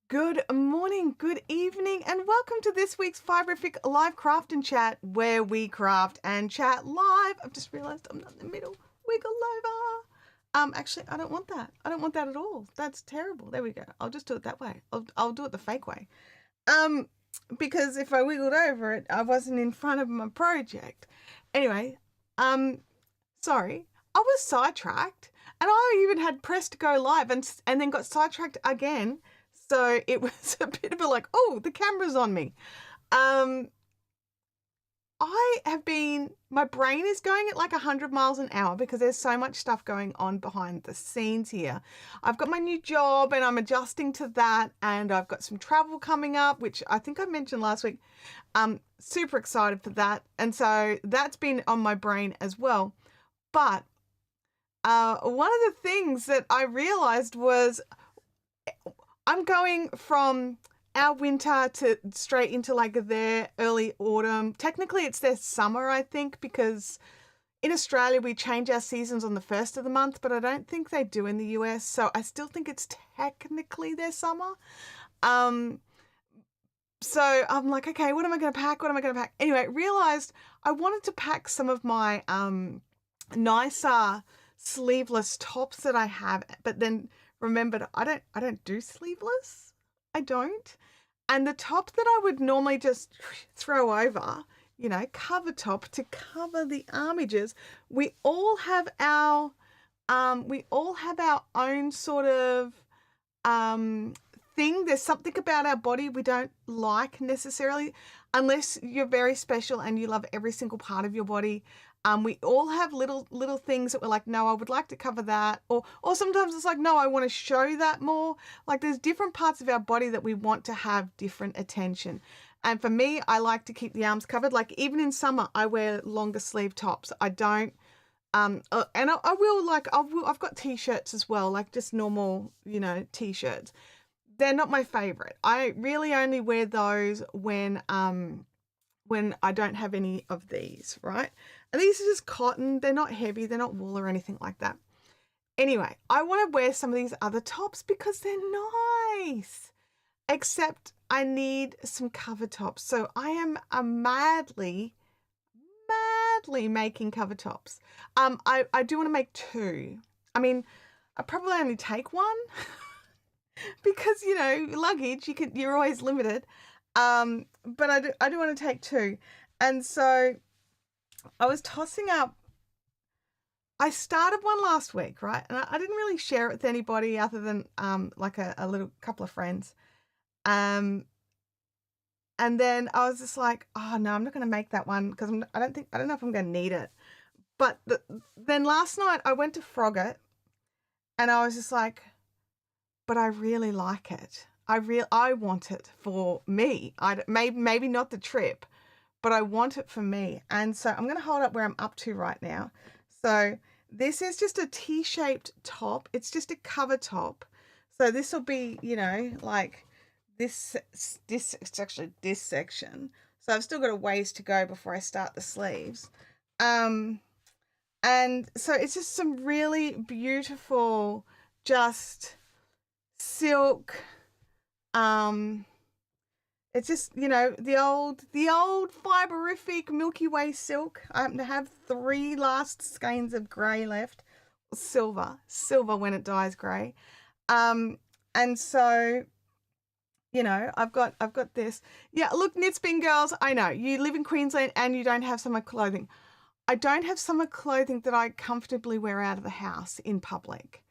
Good morning, good evening, and welcome to this week's Fiberific Live Craft and Chat, where we craft and chat live. I've just realized I'm not in the middle. Wiggle over. Actually, I don't want that. I don't want that at all. That's terrible. There we go. I'll just do it that way. I'll do it the fake way. Because if I wiggled over it, I wasn't in front of my project. Anyway, sorry. I was sidetracked, and I even had pressed go live and then got sidetracked again. So it was a bit of a like, oh, the camera's on me. My brain is going at like 100 miles an hour because there's so much stuff going on behind the scenes here. I've got my new job and I'm adjusting to that, and I've got some travel coming up, which I think I mentioned last week. I'm super excited for that. And so that's been on my brain as well. But one of the things that I realized was I'm going from our winter to straight into like their early autumn. Technically, it's their summer, I think, because in Australia, we change our seasons on the first of the month, but I don't think they do in the US. So I still think it's technically their summer. So I'm like, okay, what am I going to pack? What am I going to pack? Anyway, realized I wanted to pack some of my nicer sleeveless tops that I have, but then remembered I don't do sleeveless. I don't. And the top that I would normally just throw over, cover top to cover the armages, we all have our own sort of thing. There's something about our body we don't like necessarily, unless you're very special and you love every single part of your body. We all have little things that we're like, no, I would like to cover that. Or sometimes it's like, no, I want to show that more. Like there's different parts of our body that we want to have different attention. And for me, I like to keep the arms covered. Like even in summer, I wear longer sleeve tops. I don't, and I will like, I've got t-shirts as well, like just normal, t-shirts. They're not my favorite. I really only wear those when I don't have any of these, right? And these are just cotton. They're not heavy. They're not wool or anything like that. Anyway, I want to wear some of these other tops because they're nice. Except I need some cover tops. So I am madly making cover tops. I do want to make two. I mean, I probably only take one because, luggage, you're always limited. But I do want to take two. And so I was tossing up. I started one last week, right? And I didn't really share it with anybody other than like a little couple of friends. And then I was just like, oh no, I'm not going to make that one because I don't know if I'm going to need it. But then last night I went to frog it, and I was just like, but I really like it. I want it for me. Maybe not the trip, but I want it for me. And so I'm going to hold up where I'm up to right now. So this is just a T-shaped top. It's just a cover top. So this will be, like this actually this section. So I've still got a ways to go before I start the sleeves. And so it's just some really beautiful, just silk. It's just, the old Fiberific Milky Way silk. I happen to have 3 last skeins of grey left. Silver when it dyes grey. And so, I've got this. Yeah, look, Knitspin girls, I know you live in Queensland and you don't have summer clothing. I don't have summer clothing that I comfortably wear out of the house in public.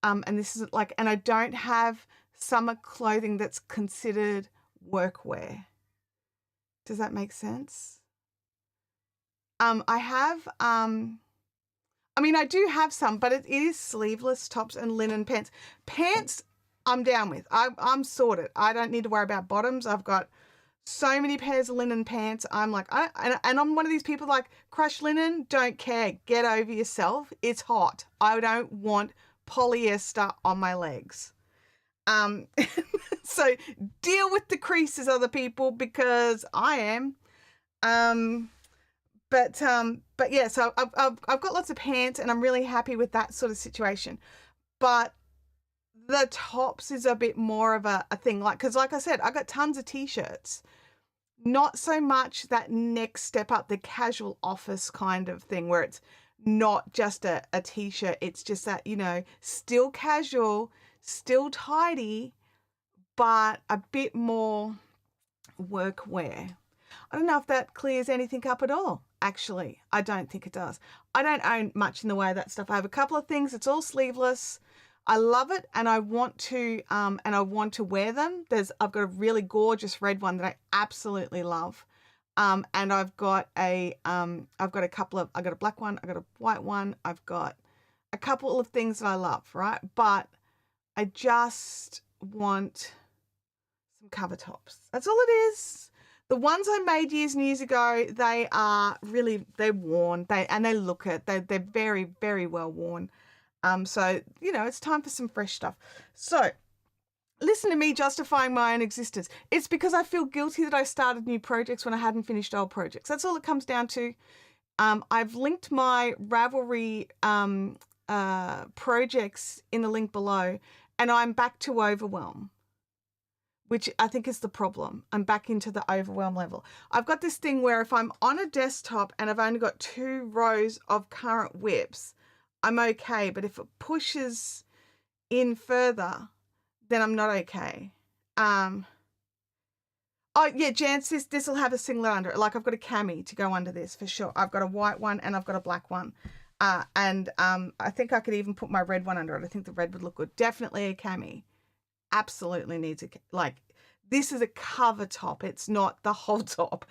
And this is and I don't have summer clothing that's considered workwear. Does that make sense? I have, I do have some, but it is sleeveless tops and linen pants. Pants, I'm down with. I'm sorted. I don't need to worry about bottoms. I've got so many pairs of linen pants. I'm like, and I'm one of these people like, crushed linen, don't care. Get over yourself. It's hot. I don't want polyester on my legs. So deal with the creases, other people, because I am. But yeah, so I've got lots of pants and I'm really happy with that sort of situation. But the tops is a bit more of a thing. Like, because like I said, I got tons of t-shirts. Not so much that next step up, the casual office kind of thing where it's not just a t-shirt. It's just that, you know, still casual, still tidy, but a bit more workwear. I don't know if that clears anything up at all. Actually, I don't think it does. I don't own much in the way of that stuff. I have a couple of things. It's all sleeveless. I love it, and I want to wear them. I've got a really gorgeous red one that I absolutely love. And I've got a couple of, I've got a black one, I've got a white one, I've got a couple of things that I love, right? But I just want some cover tops. That's all it is. The ones I made years and years ago, they're worn. They look it. They're very, very well worn. So, you know, it's time for some fresh stuff. So, listen to me justifying my own existence. It's because I feel guilty that I started new projects when I hadn't finished old projects. That's all it comes down to. I've linked my Ravelry projects in the link below, and I'm back to overwhelm, which I think is the problem. I'm back into the overwhelm level. I've got this thing where if I'm on a desktop and I've only got 2 rows of current whips, I'm okay. But if it pushes in further, then I'm not okay. Oh yeah, Jan says this will have a singlet under it. Like I've got a cami to go under this for sure. I've got a white one and I've got a black one. And I think I could even put my red one under it. I think the red would look good. Definitely a cami. Absolutely needs a, like, this is a cover top. It's not the whole top.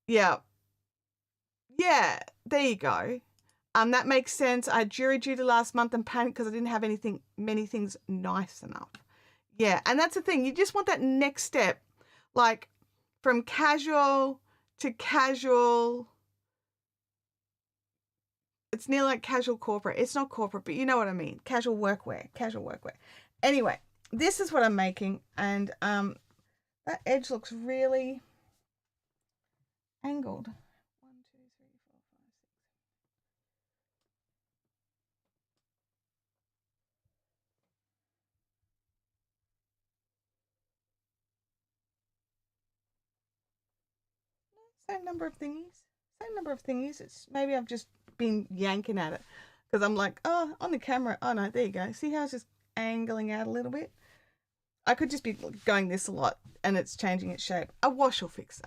Yeah, there you go. That makes sense. I had jury duty last month and panicked because I didn't have many things nice enough. Yeah, and that's the thing. You just want that next step, like from casual to casual. It's near like casual corporate. It's not corporate, but you know what I mean. Casual workwear. Anyway, this is what I'm making, and that edge looks really angled. 1, 2, 3, 4, 5, 6. Same number of thingies. It's maybe I've just been yanking at it because I'm like, oh, on the camera. Oh no, there you go. See how it's just angling out a little bit? I could just be going this a lot and it's changing its shape. A wash will fix it.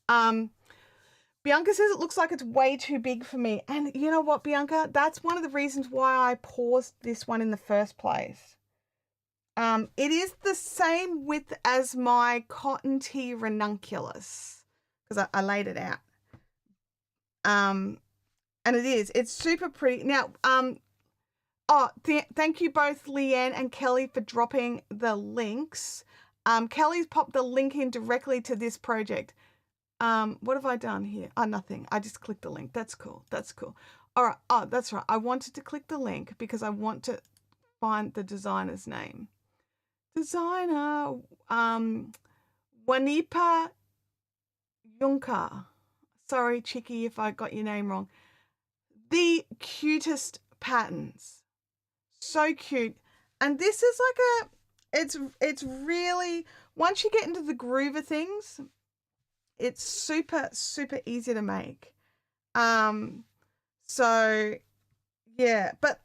Bianca says it looks like it's way too big for me. And you know what, Bianca? That's one of the reasons why I paused this one in the first place. It is the same width as my cotton tee ranunculus because I laid it out. And it's super pretty. Now, thank you both, Leanne and Kelly, for dropping the links. Kelly's popped the link in directly to this project. What have I done here? Oh, nothing. I just clicked the link. That's cool. All right. Oh, that's right. I wanted to click the link because I want to find the designer's name. Designer, Wanipa Yunka. Sorry, Chicky, if I got your name wrong. The cutest patterns. So cute. And this is like it's really, once you get into the groove of things, it's super, super easy to make. So yeah, but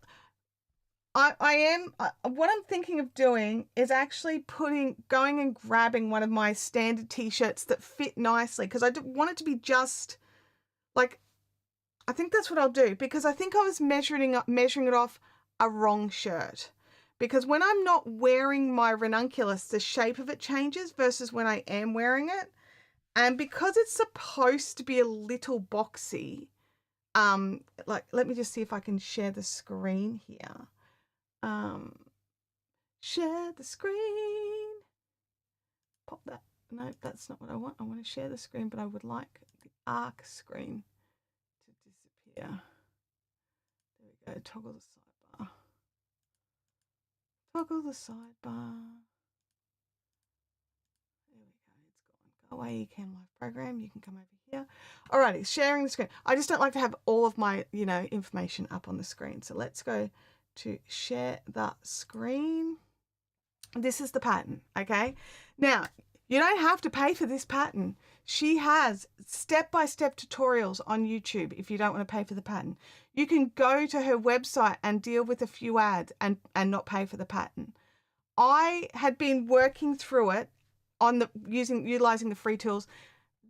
what I'm thinking of doing is actually going and grabbing one of my standard t-shirts that fit nicely, because I want it to be just like, I think that's what I'll do, because I think I was measuring it off a wrong shirt. Because when I'm not wearing my ranunculus, the shape of it changes versus when I am wearing it. And because it's supposed to be a little boxy, like, let me just see if I can share the screen here. Share the screen. Pop that. No, that's not what I want. I want to share the screen, but I would like the arc screen to disappear. There we go. Toggle the sidebar. Toggle the sidebar. There we go. It's gone. Go away, you can live program. You can come over here. Alrighty, sharing the screen. I just don't like to have all of my, information up on the screen. So let's go to share the screen. This is the pattern, okay? Now, you don't have to pay for this pattern. She has step-by-step tutorials on YouTube if you don't want to pay for the pattern. You can go to her website and deal with a few ads and not pay for the pattern. I had been working through it on the utilizing the free tools,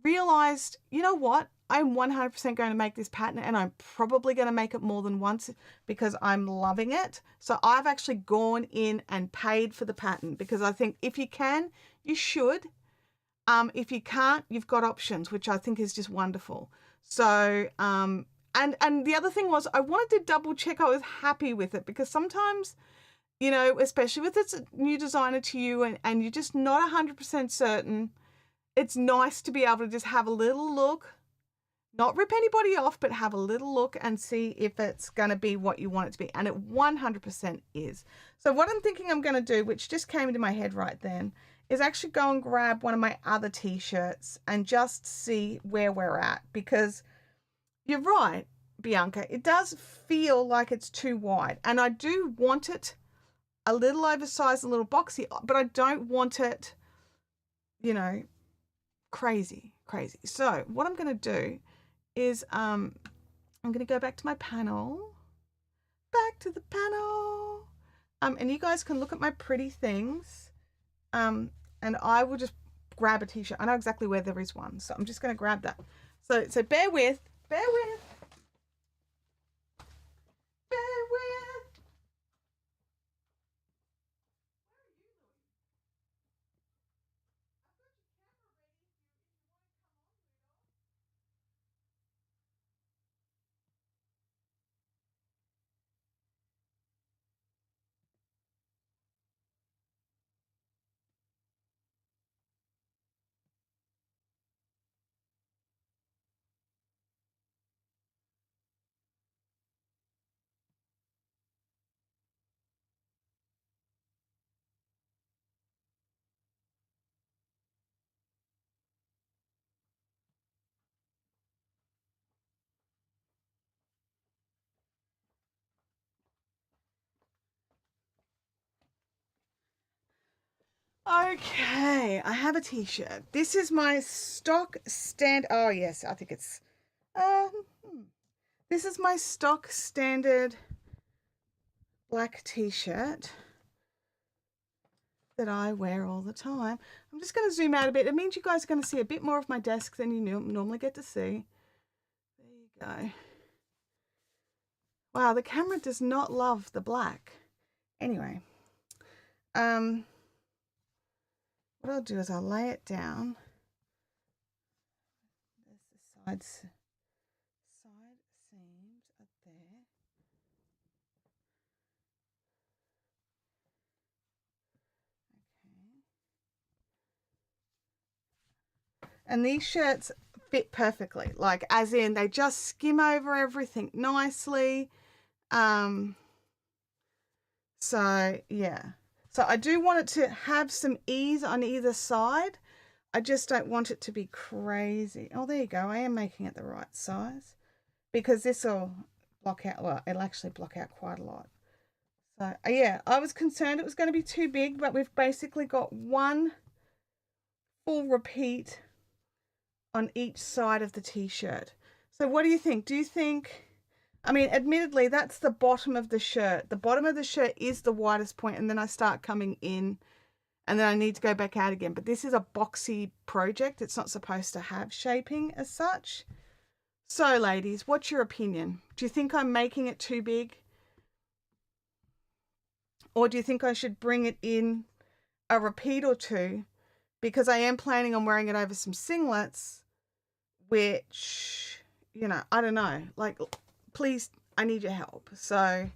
realized, you know what? I'm 100% going to make this pattern, and I'm probably going to make it more than once because I'm loving it. So I've actually gone in and paid for the pattern because I think if you can, you should. If you can't, you've got options, which I think is just wonderful. So, and the other thing was I wanted to double check I was happy with it, because sometimes, you know, especially with it's a new designer to you and you're just not 100% certain, it's nice to be able to just have a little look, not rip anybody off, but have a little look and see if it's going to be what you want it to be. And it 100% is. So what I'm thinking I'm going to do, which just came into my head right then, is actually go and grab one of my other t-shirts and just see where we're at. Because you're right, Bianca, it does feel like it's too wide. And I do want it a little oversized, a little boxy, but I don't want it, you know, crazy. So what I'm going to do is I'm going to go back to my panel, back to the panel, and you guys can look at my pretty things, and I will just grab a t-shirt. I know exactly where there is one, so I'm just going to grab that. So bear with. Okay, I have a t-shirt. This is my stock oh yes, I think it's this is my stock standard black t-shirt that I wear all the time. I'm just going to zoom out a bit. It means you guys are going to see a bit more of my desk than you normally get to see. There you go. Wow, the camera does not love the black. Anyway, what I'll do is I'll lay it down. There's the side seams up there. Okay. And these shirts fit perfectly, like as in they just skim over everything nicely. So yeah. So I do want it to have some ease on either side. I just don't want it to be crazy. Oh, there you go. I am making it the right size because this will block out, well, it'll actually block out quite a lot. So yeah, I was concerned it was going to be too big, but we've basically got one full repeat on each side of the t-shirt. So what do you think? Do you think, I mean, admittedly, that's the bottom of the shirt. The bottom of the shirt is the widest point, and then I start coming in, and then I need to go back out again. But this is a boxy project. It's not supposed to have shaping as such. So, ladies, what's your opinion? Do you think I'm making it too big? Or do you think I should bring it in a repeat or two? Because I am planning on wearing it over some singlets, which, you know, I don't know. Like, please, I need your help. So,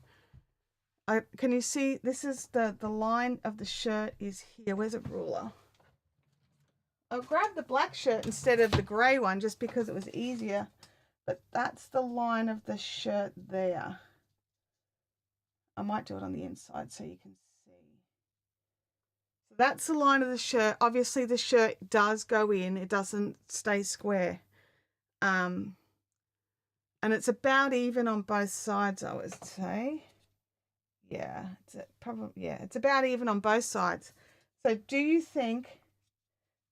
can you see, this is the line of the shirt is here. Where's a ruler? I'll grab the black shirt instead of the grey one just because it was easier. But that's the line of the shirt there. I might do it on the inside so you can see. So that's the line of the shirt. Obviously the shirt does go in. It doesn't stay square. And it's about even on both sides, I would say. Yeah, it's about even on both sides. So do you think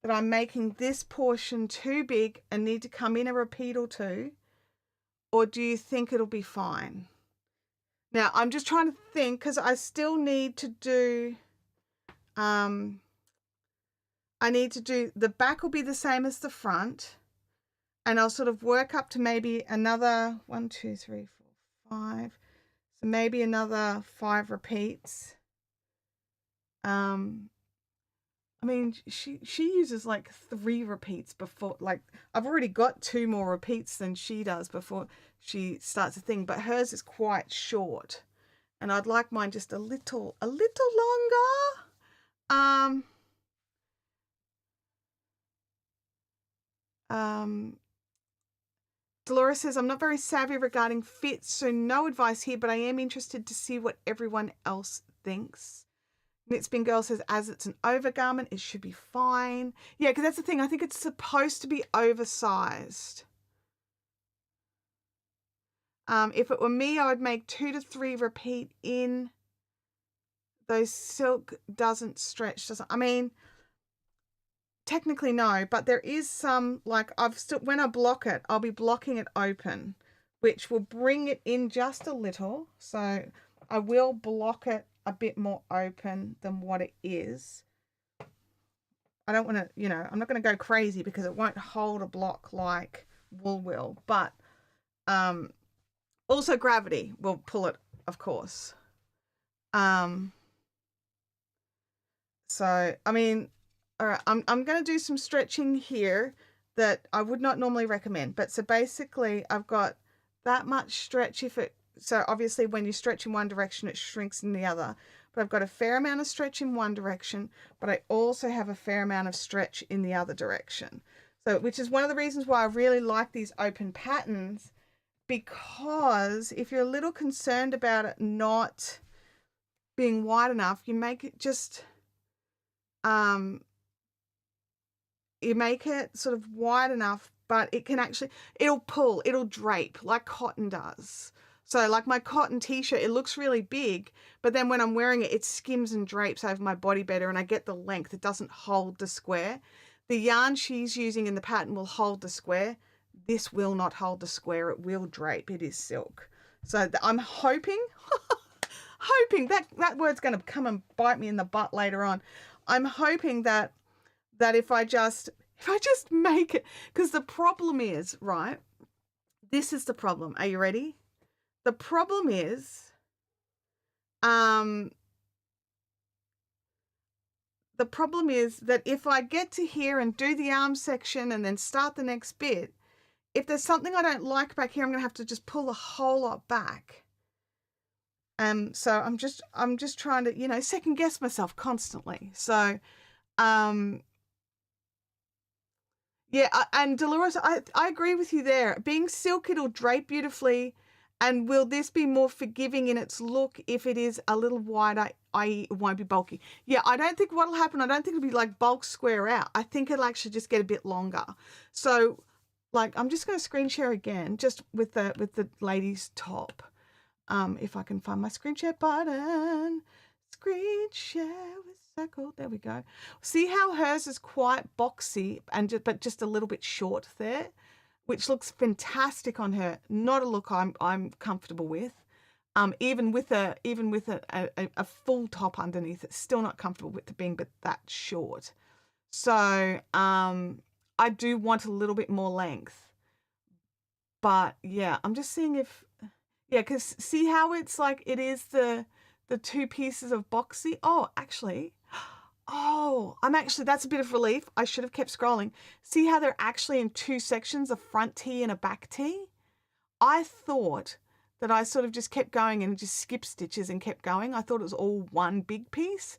that I'm making this portion too big and need to come in a repeat or two? Or do you think it'll be fine? Now, I'm just trying to think because I still need to do, I need to do, the back will be the same as the front. And I'll sort of work up to maybe another 1, 2, 3, 4, 5. So maybe another 5 repeats. I mean, she uses like 3 repeats before, like I've already got 2 more repeats than she does before she starts a thing, but hers is quite short, and I'd like mine just a little longer. Um, Dolores says, I'm not very savvy regarding fits, so no advice here, but I am interested to see what everyone else thinks. Knitspin Girl says, as it's an overgarment, it should be fine. Yeah, because that's the thing. I think it's supposed to be oversized. If it were me, I would make 2 to 3 repeat in. Those silk doesn't stretch. I mean, technically no, but there is some, like when I block it, I'll be blocking it open, which will bring it in just a little. So I will block it a bit more open than what it is. I don't want to, I'm not going to go crazy because it won't hold a block like wool will, but also gravity will pull it, of course. So, I mean, all right, I'm going to do some stretching here that I would not normally recommend. But so basically I've got that much stretch so obviously when you stretch in one direction, it shrinks in the other. But I've got a fair amount of stretch in one direction, but I also have a fair amount of stretch in the other direction. So, which is one of the reasons why I really like these open patterns, because if you're a little concerned about it not being wide enough, you make it just, you make it sort of wide enough, but it can actually, it'll drape like cotton does. So like my cotton t-shirt, it looks really big, but then when I'm wearing it, it skims and drapes over my body better and I get the length. It doesn't hold the square. The yarn she's using in the pattern will hold the square. This will not hold the square. It will drape. It is silk. So I'm hoping, hoping that word's going to come and bite me in the butt later on. I'm hoping that if I just make it, because the problem is, right, this is the problem. Are you ready? The problem is, that if I get to here and do the arm section and then start the next bit, if there's something I don't like back here, I'm going to have to just pull a whole lot back. So I'm just trying to, second guess myself constantly. So, yeah, and Dolores, I agree with you there. Being silk, it'll drape beautifully. And will this be more forgiving in its look if it is a little wider, i.e. it won't be bulky? Yeah, I don't think what'll happen, I don't think it'll be like bulk square out. I think it'll actually just get a bit longer. So, like, I'm just going to screen share again, just with the lady's top. If I can find my screen share button. Screen share with circle. There we go. See how hers is quite boxy but just a little bit short there, which looks fantastic on her. Not a look I'm comfortable with. Even with a full top underneath, it's still not comfortable with it being but that short. So I do want a little bit more length. But yeah, I'm just seeing if, yeah, because see how it's like it is the 2 pieces of boxy. Oh, actually, that's a bit of relief. I should have kept scrolling. See how they're actually in 2 sections, a front tee and a back tee? I thought that I sort of just kept going and just skipped stitches and kept going. I thought it was all one big piece.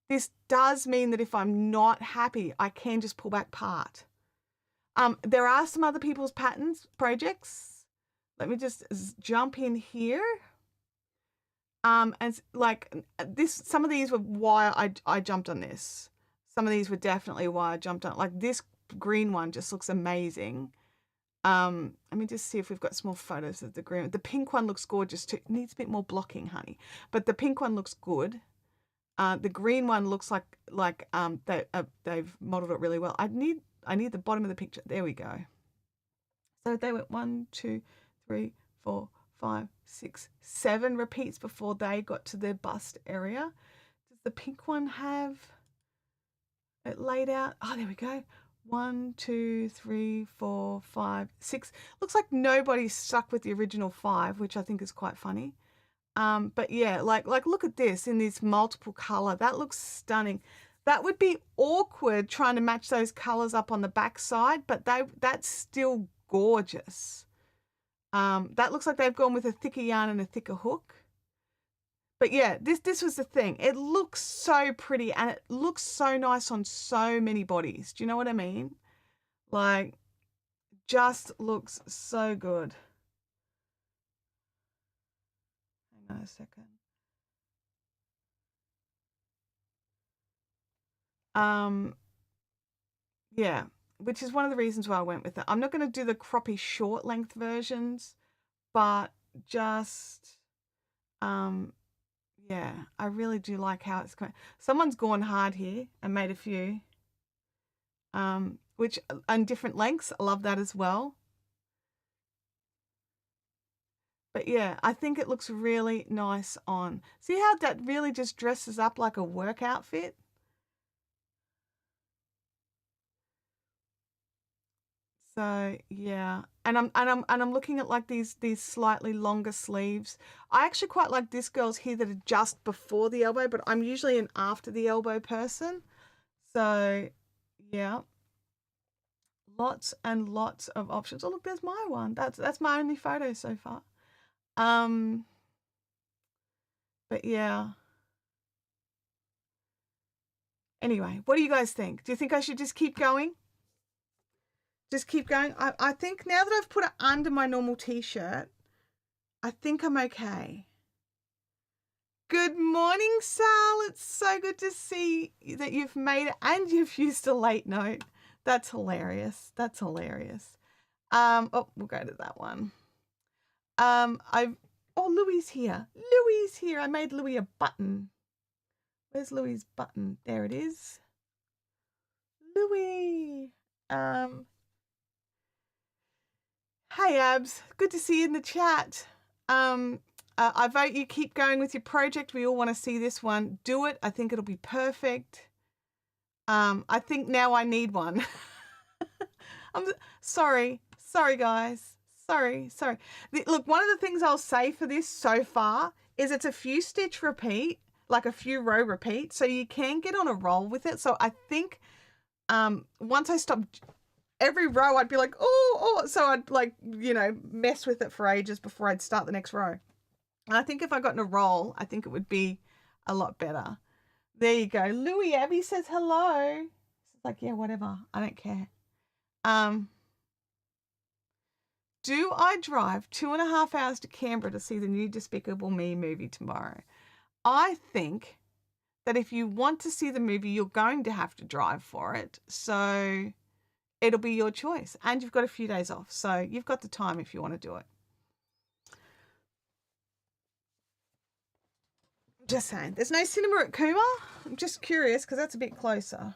This does mean that if I'm not happy, I can just pull back part. There are some other people's projects. Let me just jump in here. And like this, some of these were why I jumped on this. Some of these were definitely why I jumped on. Like this green one just looks amazing. Let me just see if we've got some more photos of the green. The pink one looks gorgeous too. It needs a bit more blocking, honey. But the pink one looks good. The green one looks like they've modeled it really well. I need the bottom of the picture. There we go. So they went 1, 2, 3, 4, 5, 6, 7 repeats before they got to their bust area. Does the pink one have it laid out? Oh, there we go. 1, 2, 3, 4, 5, 6. Looks like nobody's stuck with the original 5, which I think is quite funny. But yeah, like look at this in this multiple color. That looks stunning. That would be awkward trying to match those colors up on the back side, but that's still gorgeous. That looks like they've gone with a thicker yarn and a thicker hook. But yeah, this was the thing. It looks so pretty and it looks so nice on so many bodies. Do you know what I mean? Like, just looks so good. Hang on a second. Yeah, which is one of the reasons why I went with it. I'm not going to do the croppy short length versions, but just, yeah, I really do like how it's going. Someone's gone hard here and made a few, which on different lengths. I love that as well. But yeah, I think it looks really nice on. See how that really just dresses up like a work outfit? So yeah, and I'm looking at like these slightly longer sleeves. I actually quite like this girl's here that are just before the elbow, but I'm usually an after the elbow person. So yeah, lots and lots of options. Oh look, there's my one. That's my only photo so far. But yeah. Anyway, what do you guys think? Do you think I should just keep going? Just keep going. I think now that I've put it under my normal t-shirt, I think I'm okay. Good morning, Sal. It's so good to see that you've made it and you've used a late note. That's hilarious. That's hilarious. Oh, we'll go to that one. Louie's here. Louie's here. I made Louie a button. Where's Louie's button? There it is. Louie. Hey, Abs. Good to see you in the chat. I vote you keep going with your project. We all want to see this one. Do it. I think it'll be perfect. I think now I need one. I'm sorry. Sorry, guys. Sorry. Look, one of the things I'll say for this so far is it's a few stitch repeat, like a few row repeat, so you can get on a roll with it. So I think once I stop every row, I'd be like, oh, so I'd like, mess with it for ages before I'd start the next row. And I think if I got in a roll, I think it would be a lot better. There you go. Louie Abby says hello. It's like, yeah, whatever. I don't care. Do I drive 2.5 hours to Canberra to see the new Despicable Me movie tomorrow? I think that if you want to see the movie, you're going to have to drive for it. So it'll be your choice. And you've got a few days off. So you've got the time if you want to do it. Just saying. There's no cinema at Cooma. I'm just curious because that's a bit closer.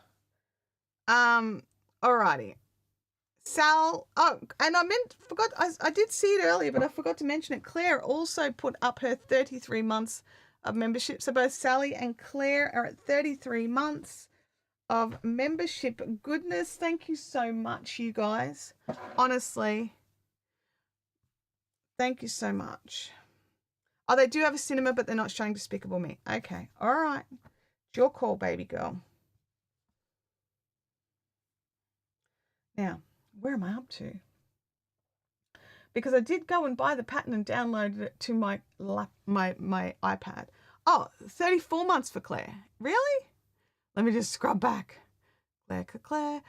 Alrighty. Sal, and I did see it earlier, but I forgot to mention it. Claire also put up her 33 months of membership. So both Sally and Claire are at 33 months of membership. Goodness, thank you so much, you guys. Honestly, thank you so much. Oh, they do have a cinema, but they're not showing Despicable Me. Okay, all right. It's your call, baby girl. Now, where am I up to? Because I did go and buy the pattern and downloaded it to my iPad. Oh, 34 months for Claire. Really? Let me just scrub back. Claire.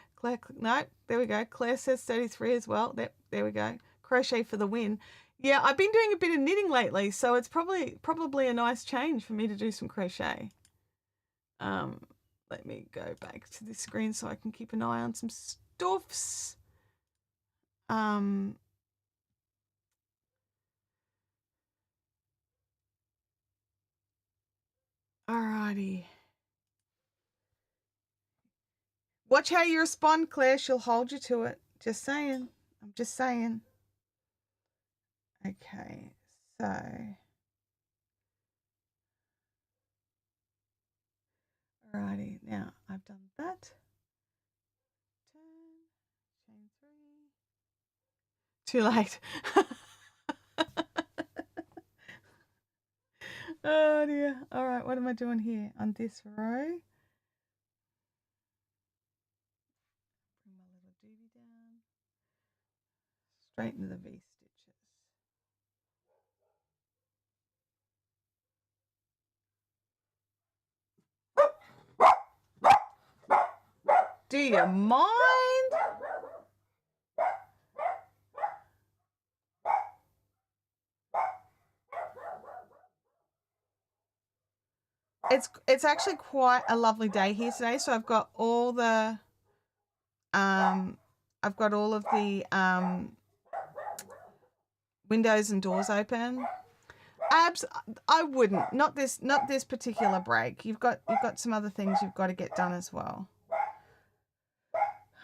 No, there we go. Claire says 33 as well. There we go. Crochet for the win. Yeah, I've been doing a bit of knitting lately, so it's probably a nice change for me to do some crochet. Let me go back to the screen so I can keep an eye on some stuffs. Alrighty. Watch how you respond, Claire. She'll hold you to it. Just saying. I'm just saying. Okay, so. Alrighty, now I've done that. Turn, chain 3. Too late. Oh dear. Alright, what am I doing here on this row? Bring my little doobie down. Straight into the V stitches. Do you mind? It's actually quite a lovely day here today. So I've got all the windows and doors open. I wouldn't. Not this particular break. You've got some other things you've got to get done as well.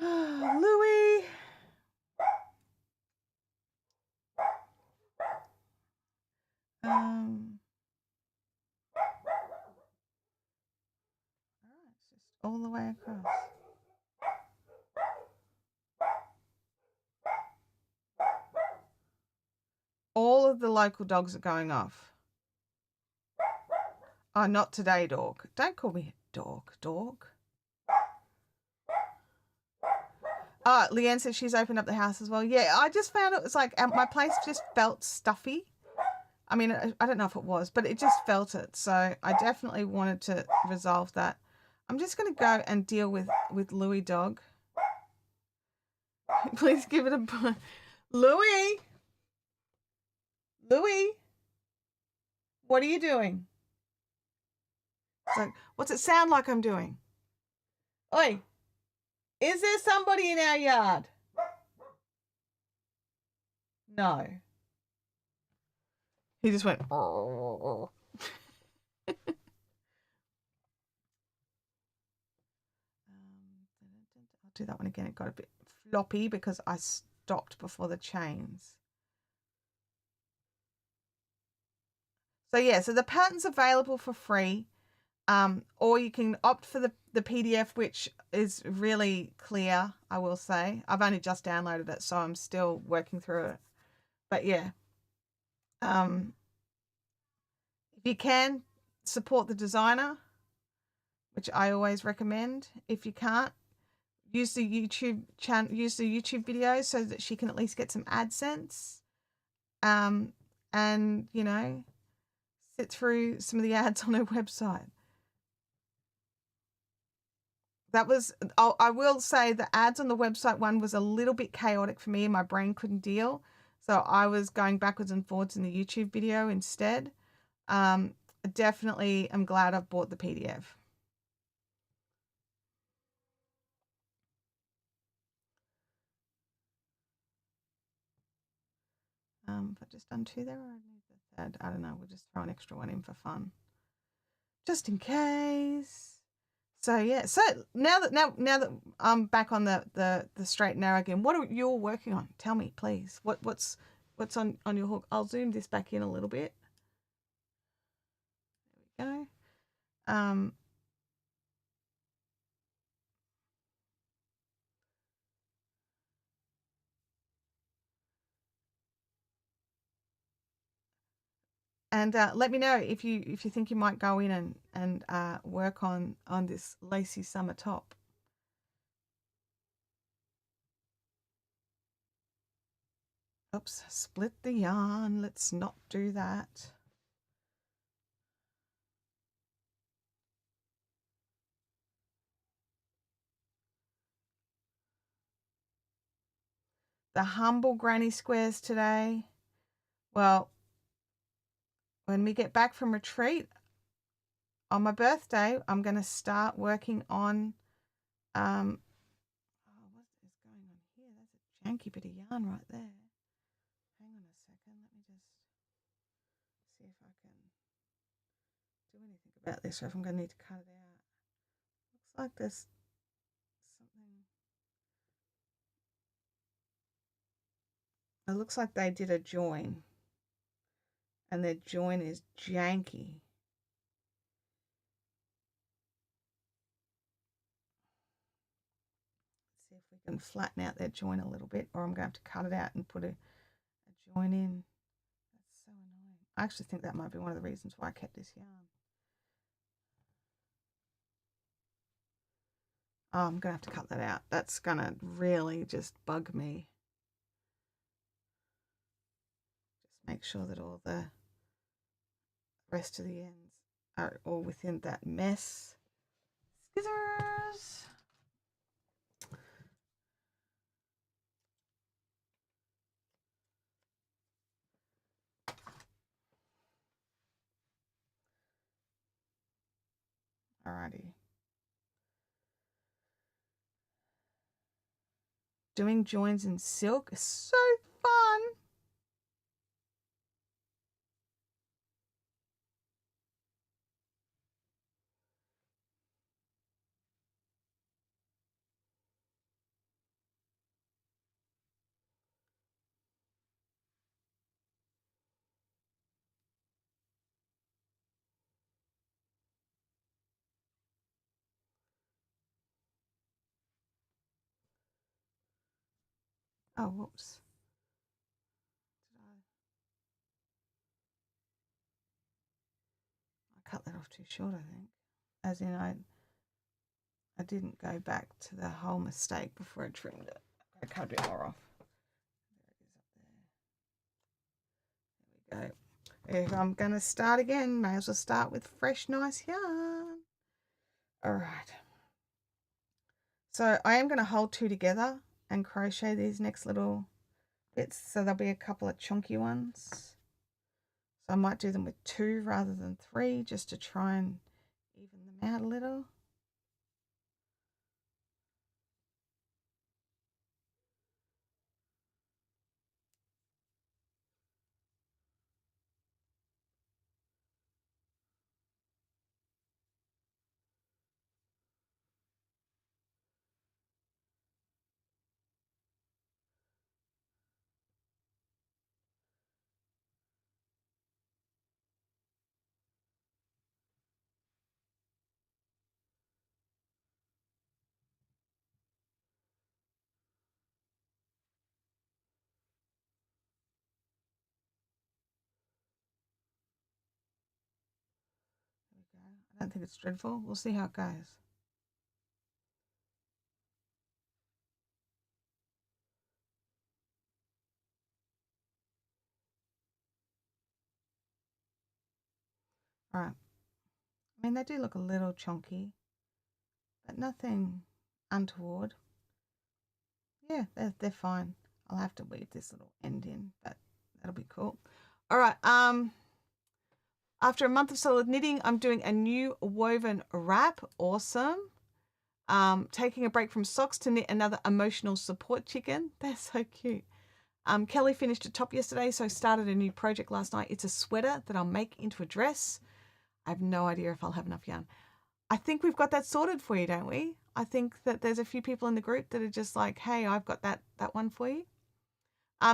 Louis. Just all the way across. All of the local dogs are going off. Oh, not today, dog. Don't call me dog. Oh, Leanne says she's opened up the house as well. Yeah, I just found it was like my place just felt stuffy. I mean, I don't know if it was, but it just felt it. So I definitely wanted to resolve that. I'm just going to go and deal with Louis dog. Please give it a... Louis! What are you doing? So, what's it sound like I'm doing? Oi! Is there somebody in our yard? No. He just went... I'll do that one again. It got a bit floppy because I stopped before the chains. So yeah, so the pattern's available for free, or you can opt for the PDF, which is really clear, I will say. I've only just downloaded it, so I'm still working through it. But yeah, if you can, support the designer, which I always recommend. If you can't, use the YouTube channel, use the YouTube videos so that she can at least get some AdSense. And you know, sit through some of the ads on her website. That was, I will say the ads on the website one was a little bit chaotic for me and my brain couldn't deal. So I was going backwards and forwards in the YouTube video instead. Definitely I'm glad I've bought the PDF. Have I just done 2 there or I need the third? I don't know. We'll just throw an extra one in for fun. Just in case. So yeah, so now that I'm back on the straight and narrow again, what are you working on? Tell me, please. What's on your hook? I'll zoom this back in a little bit. There we go. And let me know if you think you might go in and work on this lacy summer top. Oops, split the yarn. Let's not do that. The humble granny squares today. Well, when we get back from retreat on my birthday, I'm going to start working on what is going on here? That's a janky bit of yarn right there. Hang on a second. Let me just see if I can do anything about this or if I'm going to need to cut it out. Looks like there's something. It looks like they did a join. And their join is janky. Let's see if we can flatten out their join a little bit, or I'm going to have to cut it out and put a join in. That's so annoying. I actually think that might be one of the reasons why I kept this yarn. Oh, I'm going to have to cut that out. That's going to really just bug me. Just make sure that all the rest of the ends are all within that mess. Scissors. Alrighty. Doing joins in silk is so fun. Oh, whoops. I cut that off too short, I think. As in, I didn't go back to the whole mistake before I trimmed it. I cut a bit more off. There it is up there. There we go. If I'm going to start again, may as well start with fresh, nice yarn. All right. So I am going to hold two together and crochet these next little bits. So there'll be a couple of chunky ones. So I might do them with two rather than three, just to try and even them out a little. I don't think it's dreadful. We'll see how it goes. All right. I mean, they do look a little chunky, but nothing untoward. Yeah, they're fine. I'll have to weave this little end in, but that'll be cool. All right. After a month of solid knitting, I'm doing a new woven wrap. Awesome. Taking a break from socks to knit another emotional support chicken. They're so cute. Kelly finished a top yesterday, so I started a new project last night. It's a sweater that I'll make into a dress. I have no idea if I'll have enough yarn. I think we've got that sorted for you, don't we? I think that there's a few people in the group that are just like, hey, I've got that one for you.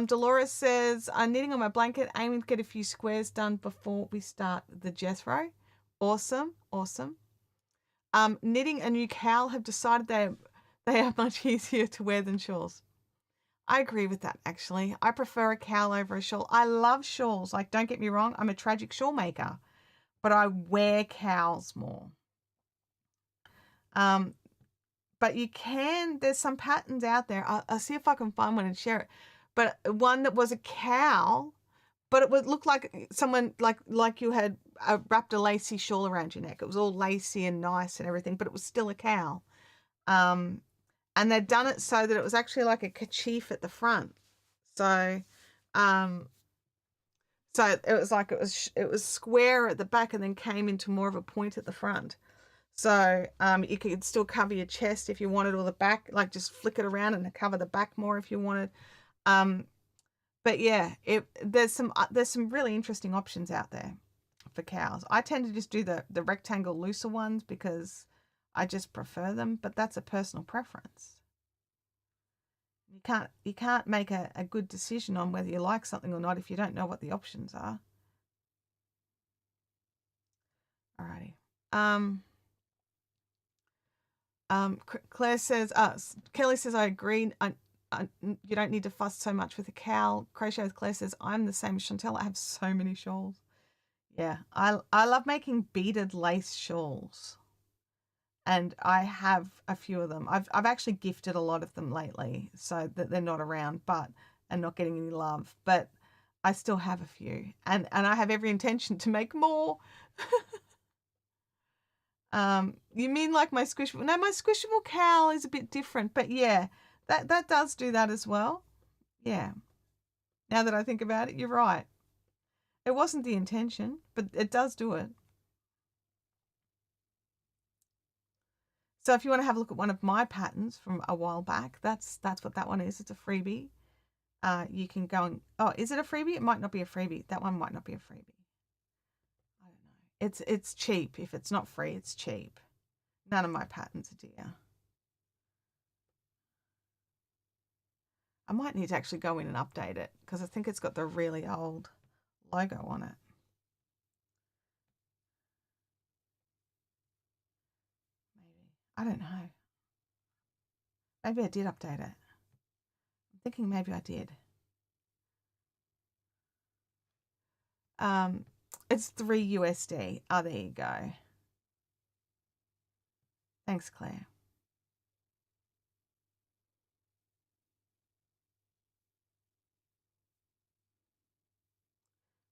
Dolores says, I'm knitting on my blanket, aiming to get a few squares done before we start the Jethro. Awesome, awesome. Knitting a new cowl, have decided they are much easier to wear than shawls. I agree with that, actually. I prefer a cowl over a shawl. I love shawls. Like, don't get me wrong, I'm a tragic shawl maker, but I wear cowls more. But you can, there's some patterns out there. I'll see if I can find one and share it. But one that was a cowl, but it would look like someone, like you had wrapped a lacy shawl around your neck. It was all lacy and nice and everything, but it was still a cowl. And they'd done it so that it was actually like a kerchief at the front. So, so it was like it was square at the back and then came into more of a point at the front. So you could still cover your chest if you wanted, or the back, like just flick it around and cover the back more if you wanted. But yeah, there's some really interesting options out there for cows. I tend to just do the rectangle looser ones because I just prefer them, but that's a personal preference. You can't make a good decision on whether you like something or not if you don't know what the options are. Alrighty. Claire says, Kelly says, I agree. You don't need to fuss so much with a cow. Crochet with Claire says, I'm the same as Chantel. I have so many shawls. Yeah, I love making beaded lace shawls, and I have a few of them. I've actually gifted a lot of them lately, so that they're not around, and not getting any love. But I still have a few, and I have every intention to make more. You mean like my squishable? No, my squishable cowl is a bit different, but yeah, that does do that as well. Yeah. Now that I think about it, you're right. It wasn't the intention, but it does do it. So if you want to have a look at one of my patterns from a while back, that's what that one is. It's a freebie. You can go and, oh, is it a freebie? It might not be a freebie. That one might not be a freebie. I don't know. It's cheap. If it's not free, it's cheap. None of my patterns are dear. I might need to actually go in and update it because I think it's got the really old logo on it. Maybe. I don't know. Maybe I did update it. I'm thinking maybe I did. It's $3 USD. Oh, there you go. Thanks, Claire.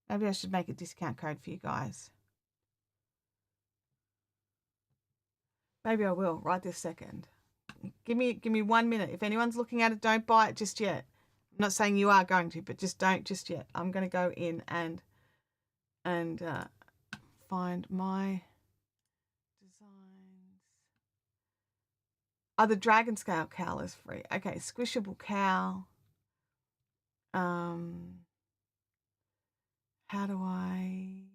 Maybe I should make a discount code for you guys. Maybe I will right this second. Give me 1 minute. If anyone's looking at it, don't buy it just yet. I'm not saying you are going to, but just don't just yet. I'm going to go in and find my designs. Oh, the dragon scale cowl is free. Okay, squishable cowl. How do I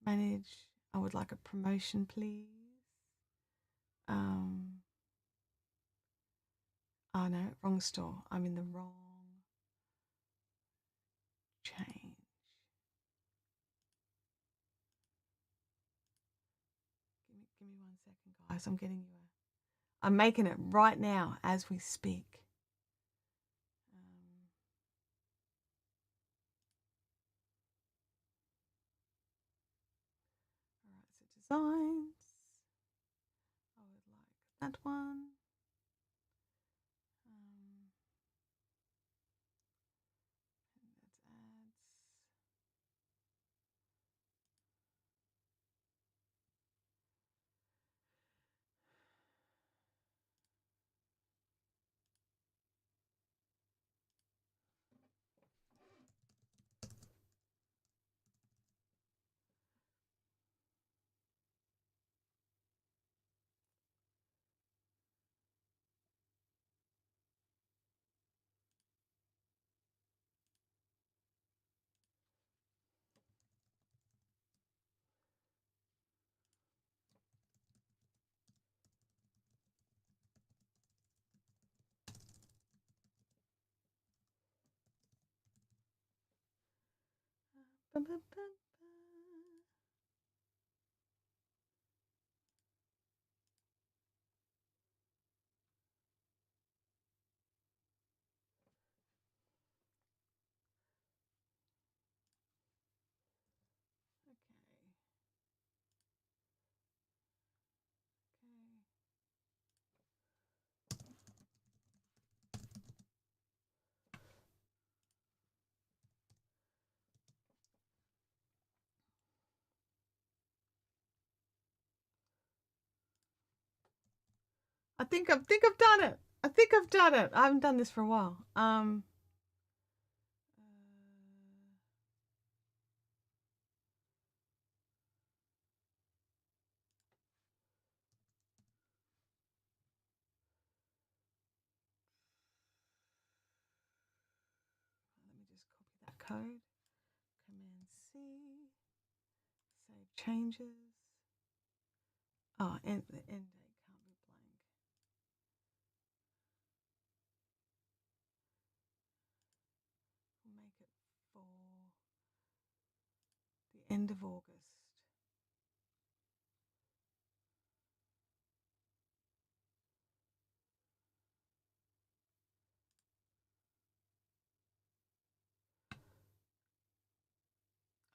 manage? I would like a promotion, please. Oh no, wrong store. I'm in the wrong change. Give me 1 second, guys. I'm getting you I'm making it right now as we speak. All right, so designs. I would like that one. That's ads. I think I've done it. I think I've done it. I haven't done this for a while. code. Command C. Save changes. Oh, and the end date can't be blank. We'll make it for the end of August.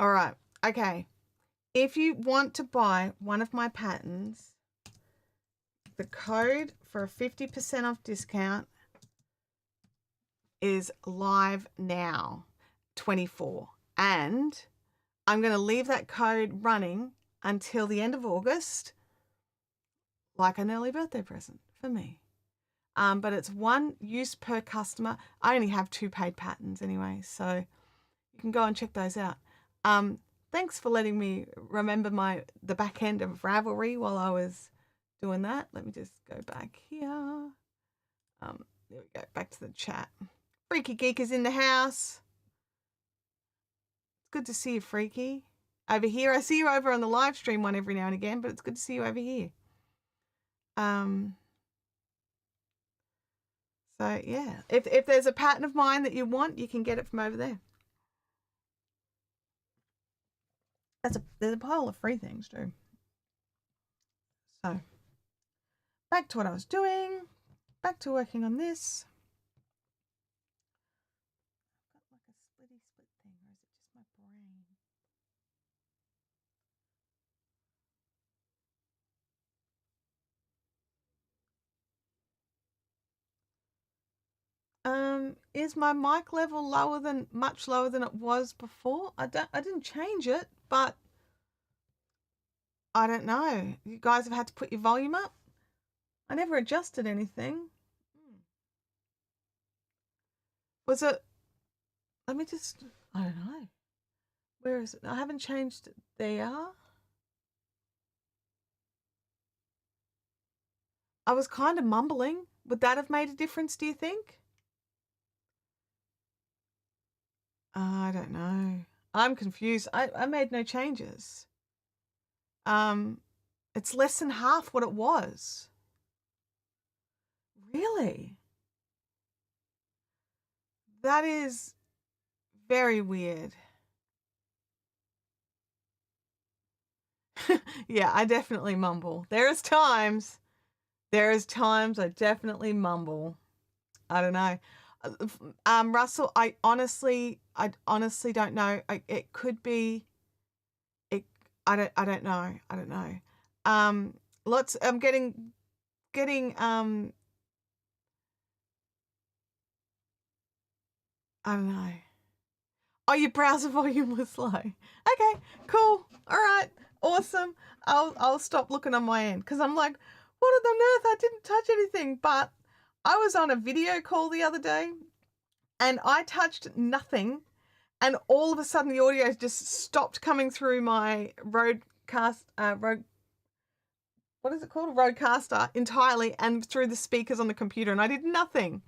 All right. Okay. If you want to buy one of my patterns, the code for a 50% off discount is live now, 24. And I'm going to leave that code running until the end of August, like an early birthday present for me. But it's one use per customer. I only have 2 paid patterns anyway, so you can go and check those out. Thanks for letting me remember the back end of Ravelry while I was doing that. Let me just go back here. There we go, back to the chat. Freaky Geek is in the house. It's good to see you, Freaky. Over here, I see you over on the live stream one every now and again, but it's good to see you over here. So yeah, if there's a pattern of mine that you want, you can get it from over there. There's a pile of free things too. So back to what I was doing, back to working on this. I've got like a splitty split thing, or is it just my brain? Is my mic level much lower than it was before? I didn't change it, but I don't know. You guys have had to put your volume up? I never adjusted anything. Was it? Let me just, I don't know. Where is it? I haven't changed it there. I was kind of mumbling. Would that have made a difference, do you think? I don't know. I'm confused. I made no changes. It's less than half what it was. Really? That is very weird. Yeah, I definitely mumble. There's times I definitely mumble. I don't know. Russell, I honestly don't know. It could be. I don't know. I don't know. I'm getting. I don't know. Oh, your browser volume was low. Okay, cool. All right, awesome. I'll stop looking on my end because I'm like, what on earth? I didn't touch anything. But I was on a video call the other day, and I touched nothing, and all of a sudden the audio just stopped coming through my Rodecaster entirely, and through the speakers on the computer, and I did nothing.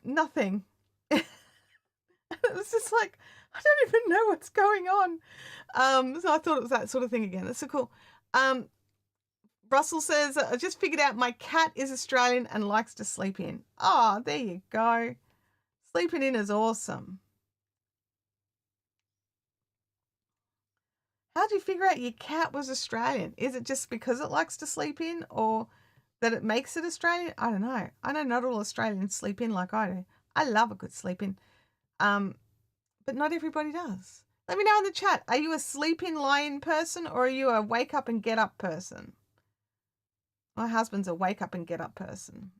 Nothing. It was just like, I don't even know what's going on. So I thought it was that sort of thing again. That's so cool. Russell says, I just figured out my cat is Australian and likes to sleep in. Oh, there you go. Sleeping in is awesome. How'd you figure out your cat was Australian? Is it just because it likes to sleep in, or that it makes it Australian? I don't know. I know not all Australians sleep in like I do. I love a good sleep in. But not everybody does. Let me know in the chat. Are you a sleep in, lie in person, or are you a wake up and get up person? My husband's a wake up and get up person.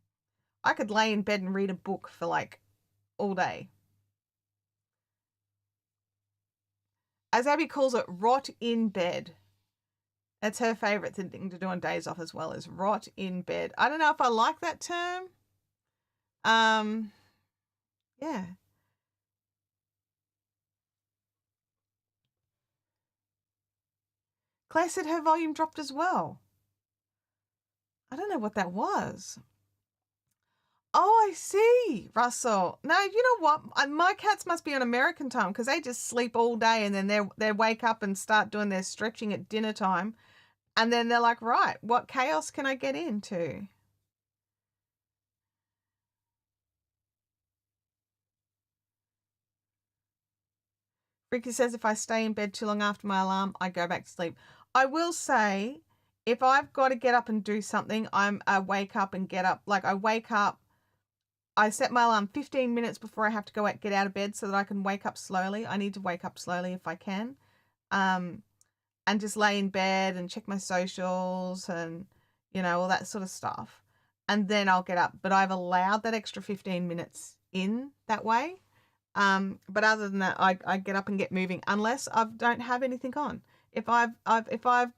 I could lay in bed and read a book for like all day. As Abby calls it, rot in bed. That's her favorite thing to do on days off as well, is rot in bed. I don't know if I like that term. Yeah. Claire said her volume dropped as well. I don't know what that was. Oh, I see, Russell. No, you know what? My cats must be on American time because they just sleep all day and then they wake up and start doing their stretching at dinner time, and then they're like, right, what chaos can I get into? Ricky says if I stay in bed too long after my alarm, I go back to sleep. I will say, if I've got to get up and do something, I wake up and get up. Like I wake up, I set my alarm 15 minutes before I have to go out, get out of bed so that I can wake up slowly. I need to wake up slowly if I can. Um, and just lay in bed and check my socials and, all that sort of stuff. And then I'll get up. But I've allowed that extra 15 minutes in that way. But other than that, I get up and get moving unless I don't have anything on. If I've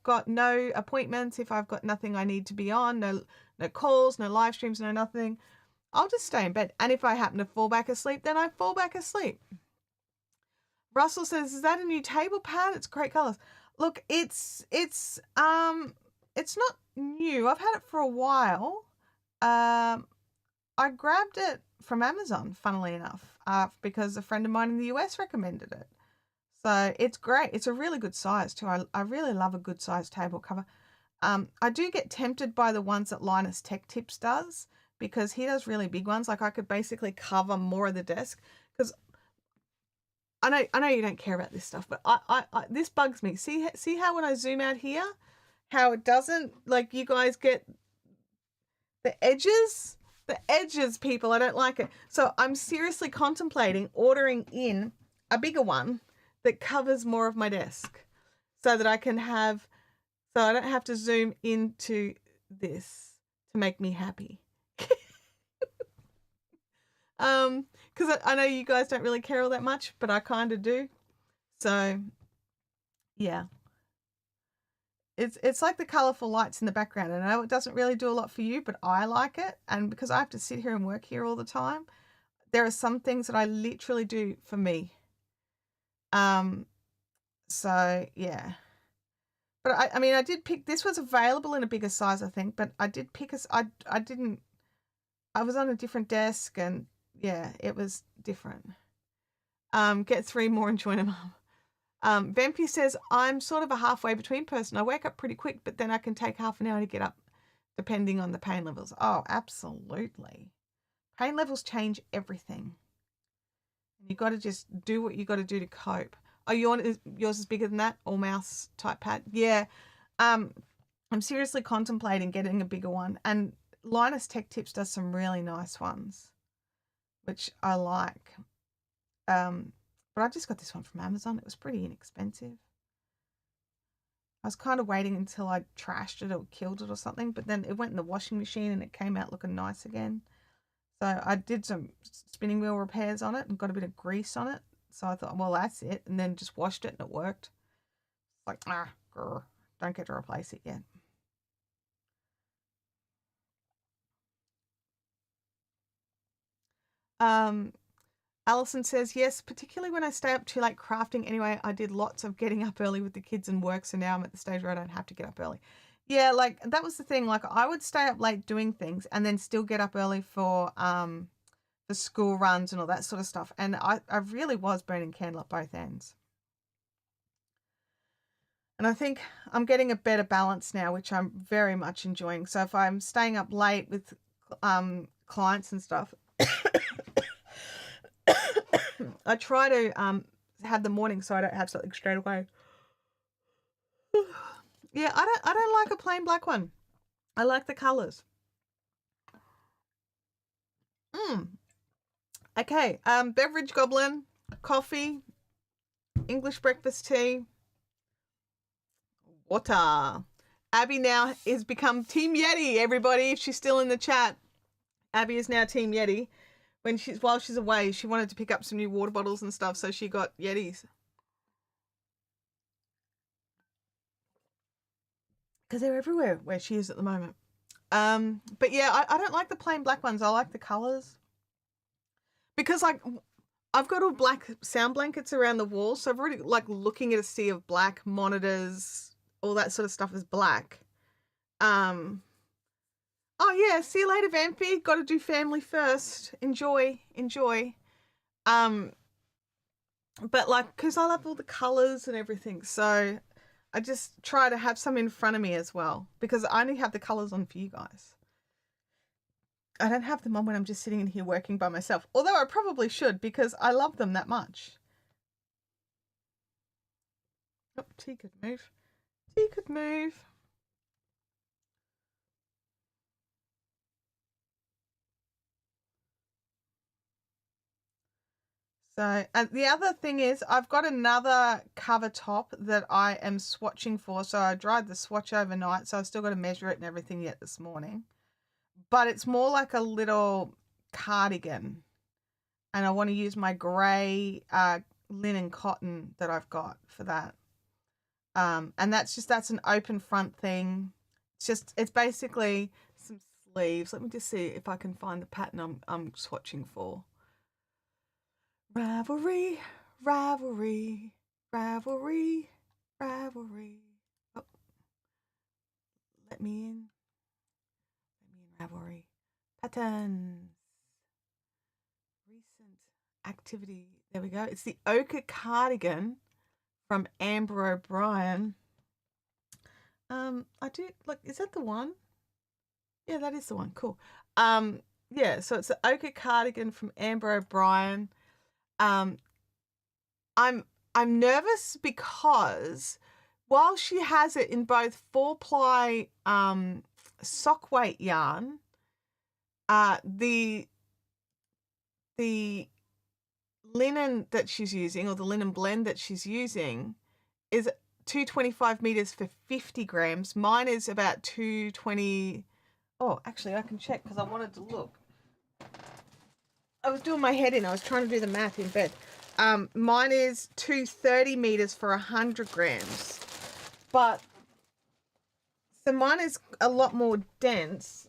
got no appointments, if I've got nothing I need to be on, no calls, no live streams, no nothing, I'll just stay in bed. And if I happen to fall back asleep, then I fall back asleep. Russell says, "Is that a new table pad? It's great colors." Look, it's not new. I've had it for a while. I grabbed it from Amazon, funnily enough, because a friend of mine in the US recommended it. So it's great. It's a really good size too. I really love a good size table cover. I do get tempted by the ones that Linus Tech Tips does because he does really big ones. Like I could basically cover more of the desk because I know you don't care about this stuff, but I this bugs me. See how when I zoom out here, how it doesn't, like, you guys get the edges? The edges, people, I don't like it. So I'm seriously contemplating ordering in a bigger one that covers more of my desk so that I don't have to zoom into this to make me happy. Because I know you guys don't really care all that much, but I kind of do. So, yeah. It's like the colourful lights in the background. I know it doesn't really do a lot for you, but I like it. And because I have to sit here and work here all the time, there are some things that I literally do for me. So yeah. But I mean, I did pick, this was available in a bigger size, I think, but I did pick I was on a different desk and yeah, it was different. Get 3 more and join a mum. Vempy says, I'm sort of a halfway between person. I wake up pretty quick, but then I can take half an hour to get up, depending on the pain levels. Oh, absolutely. Pain levels change everything. You've got to just do what you got to do to cope. Oh, yours is bigger than that? All mouse type pad? Yeah. I'm seriously contemplating getting a bigger one. And Linus Tech Tips does some really nice ones, which I like. But I just got this one from Amazon. It was pretty inexpensive. I was kind of waiting until I trashed it or killed it or something, but then it went in the washing machine and it came out looking nice again. So I did some spinning wheel repairs on it and got a bit of grease on it. So I thought, well, that's it. And then just washed it and it worked. It's like, don't get to replace it yet. Alison says, yes, particularly when I stay up too late crafting. Anyway, I did lots of getting up early with the kids and work, so now I'm at the stage where I don't have to get up early. Yeah, like that was the thing. Like I would stay up late doing things and then still get up early for the school runs and all that sort of stuff. And I really was burning candle at both ends. And I think I'm getting a better balance now, which I'm very much enjoying. So if I'm staying up late with clients and stuff, I try to have the morning so I don't have something straight away. Yeah, I don't like a plain black one. I like the colors. Okay, beverage goblin, coffee, English breakfast tea, water. Abby now has become Team Yeti, everybody. If she's still in the chat, Abby is now Team Yeti. While she's away, she wanted to pick up some new water bottles and stuff, so she got Yetis. Because they're everywhere where she is at the moment. But yeah, I don't like the plain black ones. I like the colors. Because like I've got all black sound blankets around the wall, so I've already like looking at a sea of black monitors, all that sort of stuff is black. Oh yeah, see you later, Vampy. Got to do family first. Enjoy, enjoy. Um, but like, cause I love all the colors and everything, so I just try to have some in front of me as well because I only have the colors on for you guys. I don't have them on when I'm just sitting in here working by myself. Although I probably should because I love them that much. Oh, T could move. T could move. So, and the other thing is, I've got another cover top that I am swatching for. So I dried the swatch overnight, so I've still got to measure it and everything yet this morning. But it's more like a little cardigan, and I want to use my grey linen cotton that I've got for that. And that's an open front thing. It's basically some sleeves. Let me just see if I can find the pattern I'm swatching for. Ravelry, Ravelry, Ravelry, Ravelry. Oh, let me in. Ravelry. Patterns. Recent activity. There we go. It's the ochre cardigan from Amber O'Brien. I do look. Is that the one? Yeah, that is the one. Cool. Yeah. So it's the ochre cardigan from Amber O'Brien. Um, I'm nervous because while she has it in both 4-ply sock weight yarn, the linen that she's using, or the linen blend that she's using, is 225 meters for 50 grams. Mine is about 220. Oh, actually, I can check because I wanted to look. I was doing my head in. I was trying to do the math in bed. Mine is 230 meters for 100 grams. But, so mine is a lot more dense.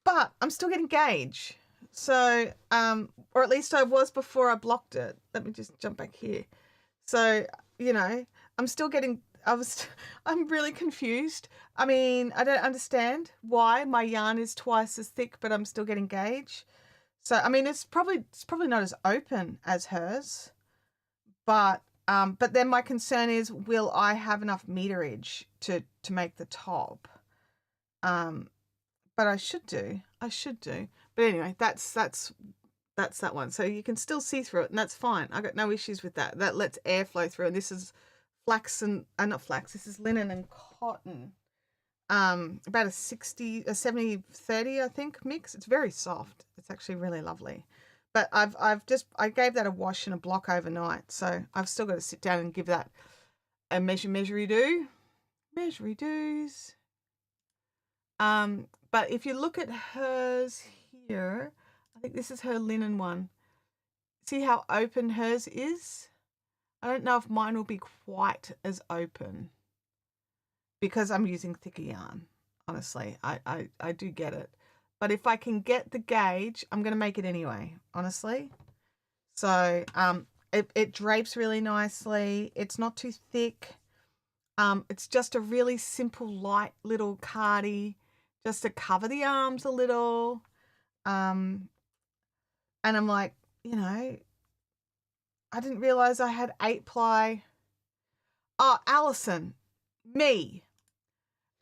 But I'm still getting gauge. So, or at least I was before I blocked it. Let me just jump back here. So, I'm still getting, I'm really confused. I mean, I don't understand why my yarn is twice as thick, but I'm still getting gauge. So, I mean, it's probably not as open as hers, but then my concern is, will I have enough meterage to make the top? But I should do. But anyway, that's that one. So you can still see through it, and that's fine. I got no issues with that. That lets air flow through, and this is not flax. This is linen and cotton. About a 70-30, I think, mix. It's very soft. It's actually really lovely. But I gave that a wash and a block overnight, so I've still got to sit down and give that a measury do's. But if you look at hers here, I think this is her linen one. See how open hers is? I don't know if mine will be quite as open because I'm using thicker yarn. Honestly, I do get it. But if I can get the gauge, I'm going to make it anyway, honestly. So it drapes really nicely. It's not too thick. It's just a really simple, light little cardi, just to cover the arms a little. And I'm like, I didn't realize I had 8-ply. Oh, Alison, me.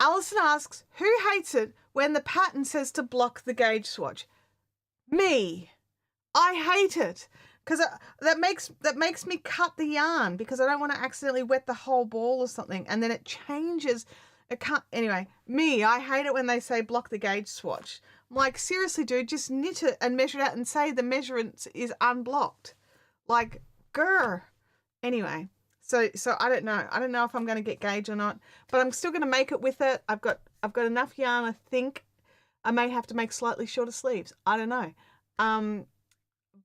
Alison asks, who hates it when the pattern says to block the gauge swatch? Me. I hate it because that makes me cut the yarn because I don't want to accidentally wet the whole ball or something, and then it changes. It can't. Anyway, me. I hate it when they say block the gauge swatch. I'm like, seriously, dude, just knit it and measure it out and say the measurement is unblocked. Like, grr. Anyway. So I don't know. I don't know if I'm going to get gauge or not, but I'm still going to make it with it. I've got enough yarn. I think I may have to make slightly shorter sleeves. I don't know.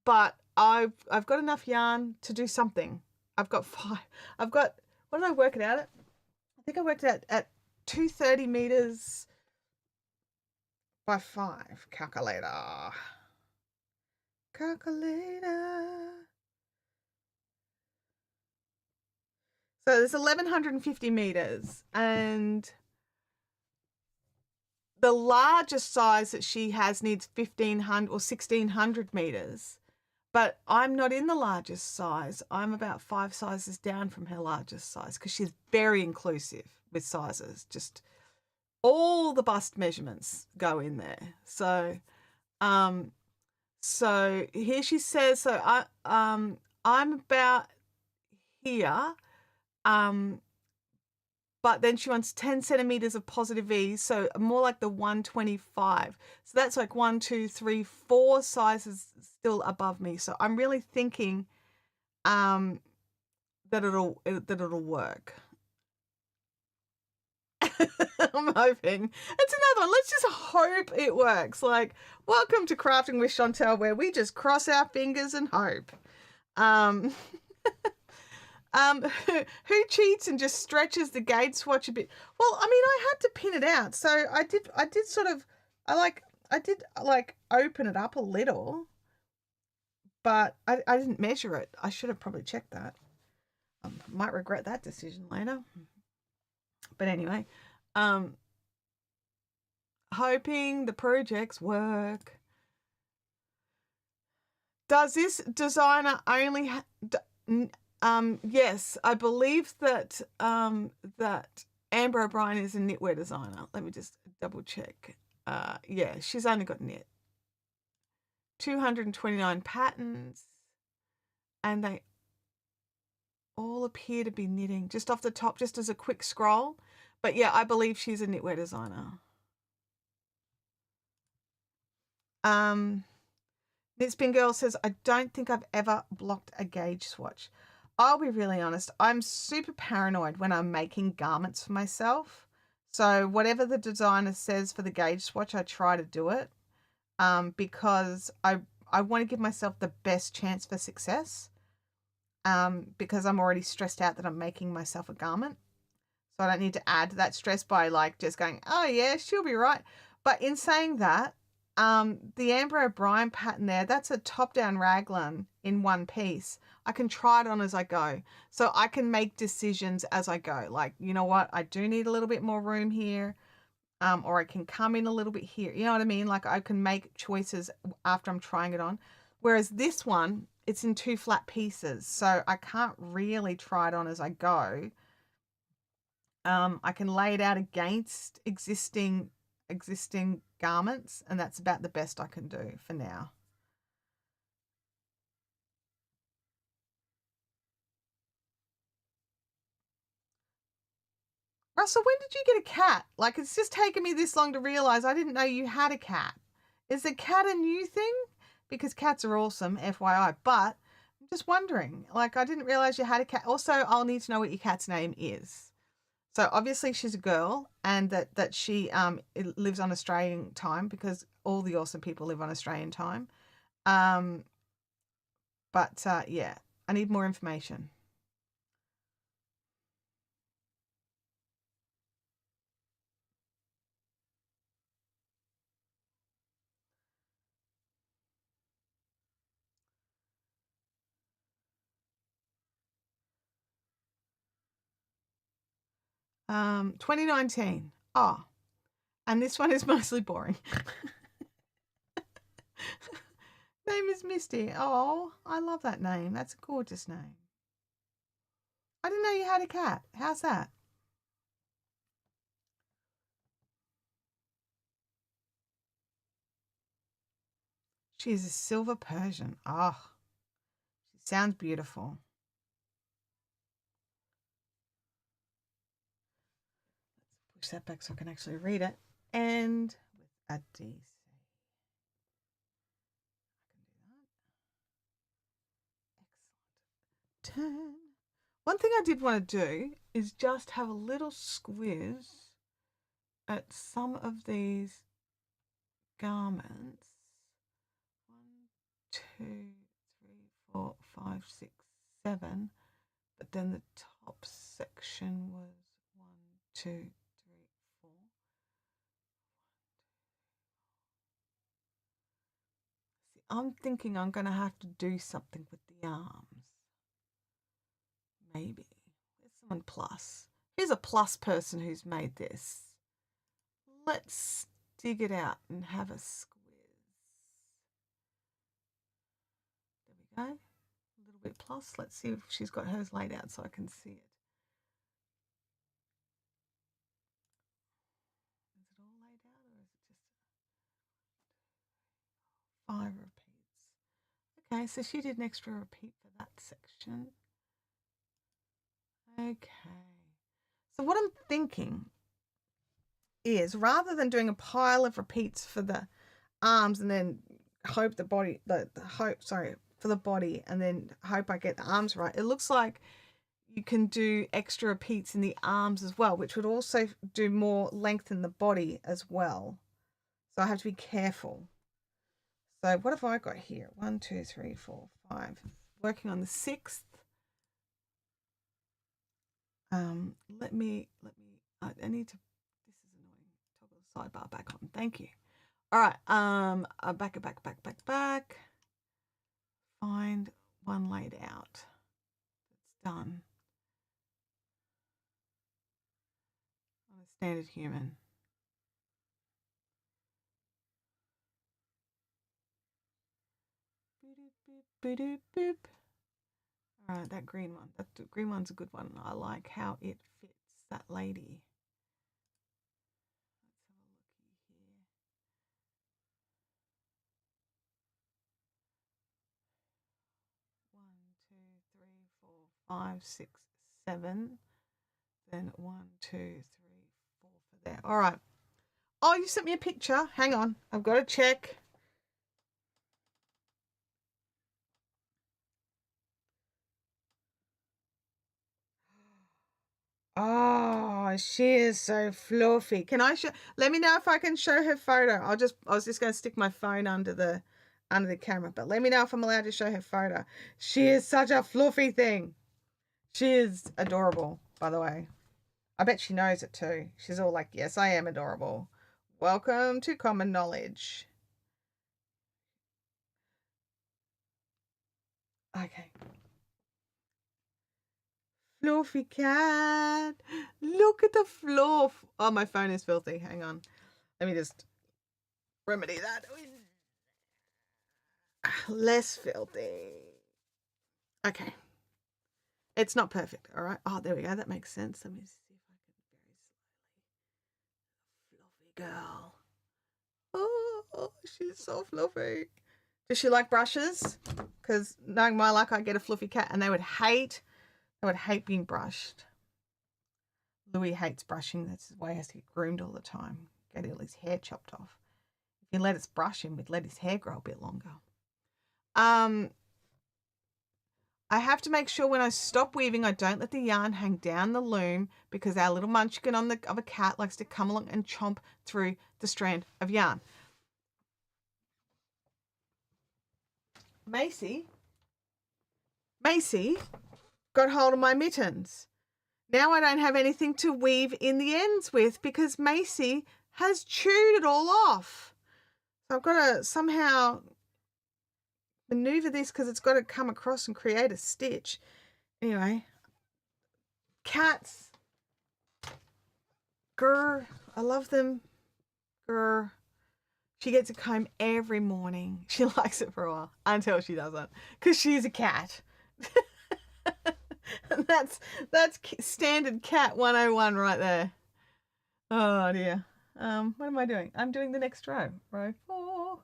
But I've got enough yarn to do something. I've got 5. What did I work it out at? I think I worked it out at 230 meters by 5. Calculator. So there's 1,150 meters, and the largest size that she has needs 1,500 or 1,600 meters. But I'm not in the largest size. I'm about 5 sizes down from her largest size because she's very inclusive with sizes. Just all the bust measurements go in there. So here she says, I'm about here, but then she wants 10 centimeters of positive E, so more like the 125. So that's like 1, 2, 3, 4 sizes still above me. So I'm really thinking that it'll work. I'm hoping. It's another one. Let's just hope it works. Like, welcome to Crafting with Chantel, where we just cross our fingers and hope. Who cheats and just stretches the gauge swatch a bit? Well, I mean, I had to pin it out, so I did open it up a little, but I didn't measure it. I should have probably checked that. I might regret that decision later. But anyway, hoping the projects work. Does this designer only yes, I believe that that Amber O'Brien is a knitwear designer. Let me just double check. Yeah, she's only got knit. 229 patterns, and they all appear to be knitting just off the top, just as a quick scroll. But yeah, I believe she's a knitwear designer. Knitspin Girl says, I don't think I've ever blocked a gauge swatch. I'll be really honest. I'm super paranoid when I'm making garments for myself. So whatever the designer says for the gauge swatch, I try to do it because I want to give myself the best chance for success because I'm already stressed out that I'm making myself a garment. So I don't need to add to that stress by like just going, oh yeah, she'll be right. But in saying that, the Amber O'Brien pattern there, that's a top-down raglan in one piece. I can try it on as I go. So I can make decisions as I go. Like, you know what? I do need a little bit more room here. Or I can come in a little bit here. You know what I mean? Like I can make choices after I'm trying it on. Whereas this one, it's in 2 flat pieces. So I can't really try it on as I go. I can lay it out against existing garments, and that's about the best I can do for now. Russell, when did you get a cat? Like, it's just taken me this long to realize I didn't know you had a cat. Is the cat a new thing? Because cats are awesome, FYI, but I'm just wondering. Like, I didn't realize you had a cat. Also, I'll need to know what your cat's name is. So obviously she's a girl, and that she lives on Australian time because all the awesome people live on Australian time. But yeah, I need more information. Um, 2019. Oh, and this one is mostly boring. Name is Misty. Oh, I love that name. That's a gorgeous name. I didn't know you had a cat. How's that? She is a silver Persian. Oh, she sounds beautiful. Let's push that back so I can actually read it. And with a DC. Excellent. 10. One thing I did want to do is just have a little squiz at some of these garments. 1, 2, 3, 4, 5, 6, 7. But then the top section was 1, 2, 3, 4. See, I'm thinking I'm going to have to do something with the arms. Maybe. There's Someone plus. Here's a plus person who's made this. Let's dig it out and have a squiz. There we go. A little bit plus. Let's see if she's got hers laid out so I can see it. Is it all laid out or is it just 5 repeats? Okay, so she did an extra repeat for that section. Okay. So what I'm thinking is rather than doing a pile of repeats for the arms and then hope the body, for the body and then hope I get the arms right, it looks like you can do extra repeats in the arms as well, which would also do more length in the body as well. So I have to be careful. So what have I got here? 1, 2, 3, 4, 5. Working on the 6th. Let me, I need to, this is annoying. Toggle the sidebar back on. Thank you. All right. Back. Find one laid out. It's done. On a standard human. Boop, boop. All right, that green one. That green one's a good one. I like how it fits that lady. Let's have a look here. 1, 2, 3, 4, 5, 6, 7. Then 1, 2, 3, 4 for there. All right. Oh, you sent me a picture. Hang on. I've got to check. Oh, she is so fluffy. Can I show? Let me know if I can show her photo. I was just going to stick my phone under the camera, but let me know if I'm allowed to show her photo. She is such a fluffy thing. She is adorable, by the way. I bet she knows it too. She's all like, yes, I am adorable. Welcome to Common Knowledge. Okay. Fluffy cat. Look at the fluff. Oh, my phone is filthy. Hang on. Let me just remedy that. Less filthy. Okay. It's not perfect. All right. Oh, there we go. That makes sense. Let me see if I can very slowly. Fluffy girl. Oh, she's so fluffy. Does she like brushes? Because knowing my luck, I get a fluffy cat and they would hate being brushed. Louis hates brushing. That's why he has to get groomed all the time. Get all his hair chopped off. If you let us brush him, we'd let his hair grow a bit longer. I have to make sure when I stop weaving, I don't let the yarn hang down the loom because our little munchkin of a cat likes to come along and chomp through the strand of yarn. Macy got hold of my mittens. Now I don't have anything to weave in the ends with because Macy has chewed it all off. So I've got to somehow maneuver this because it's got to come across and create a stitch. Anyway, cats. Grr, I love them. Grr. She gets a comb every morning. She likes it for a while until she doesn't because she's a cat. that's standard cat 101 right there. Oh dear. What am I doing? I'm doing the next row. Row 4. Okay.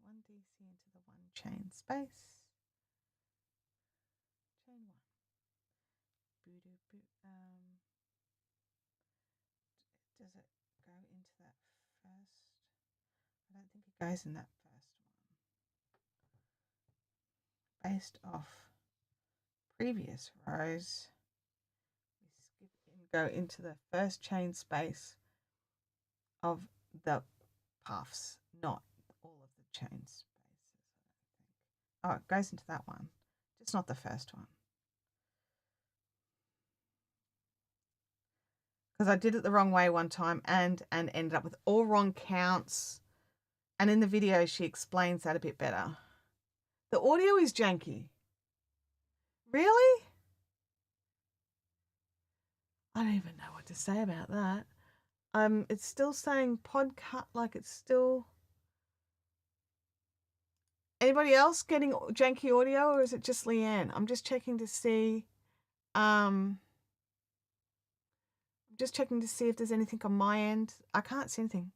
1 DC into the 1 chain space. Chain 1. Does it go into that first? I don't think it goes in that first one. Based off previous rows, we skip and go into the first chain space of the puffs, not all of the chain spaces. Oh, it goes into that one, just not the first one. Because I did it the wrong way one time and ended up with all wrong counts. And in the video, she explains that a bit better. The audio is janky. Really? I don't even know what to say about that. It's still saying podcast, like it's still. Anybody else getting janky audio, or is it just Leanne? I'm just checking to see. Just checking to see if there's anything on my end. I can't see anything.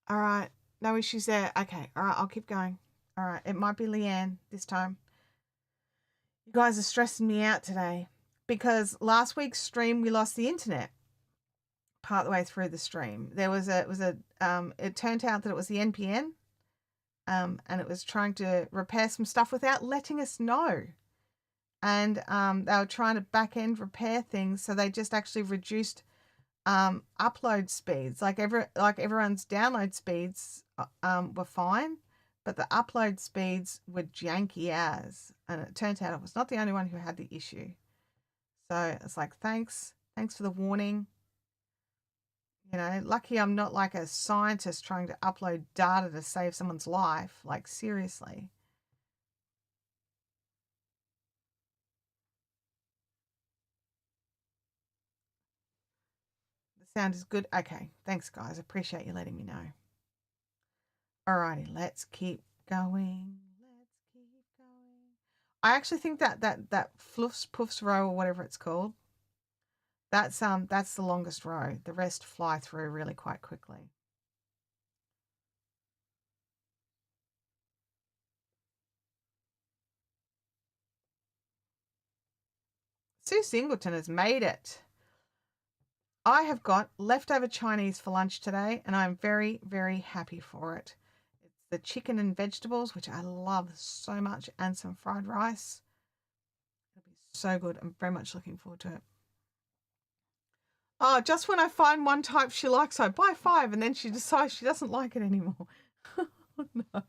All right. No issues there. Okay. All right. I'll keep going. All right. It might be Leanne this time. You guys are stressing me out today because last week's stream, we lost the internet part of the way through the stream. It turned out that it was the NPN, and it was trying to repair some stuff without letting us know. And they were trying to back end repair things, so they just actually reduced upload speeds. Like everyone's download speeds were fine, but the upload speeds were janky as. And it turns out I was not the only one who had the issue. So it's like, thanks for the warning. You know, lucky I'm not like a scientist trying to upload data to save someone's life. Like, seriously. Sound is good. Okay. Thanks, guys. Appreciate you letting me know. Alrighty, let's keep going. I actually think that Fluffs Puffs row, or whatever it's called, that's the longest row. The rest fly through really quite quickly. Sue Singleton has made it. I have got leftover Chinese for lunch today, and I'm very, very happy for it. It's the chicken and vegetables, which I love so much, and some fried rice. It'll be so good. I'm very much looking forward to it. Oh, just when I find one type she likes, I buy 5, and then she decides she doesn't like it anymore. Oh, no.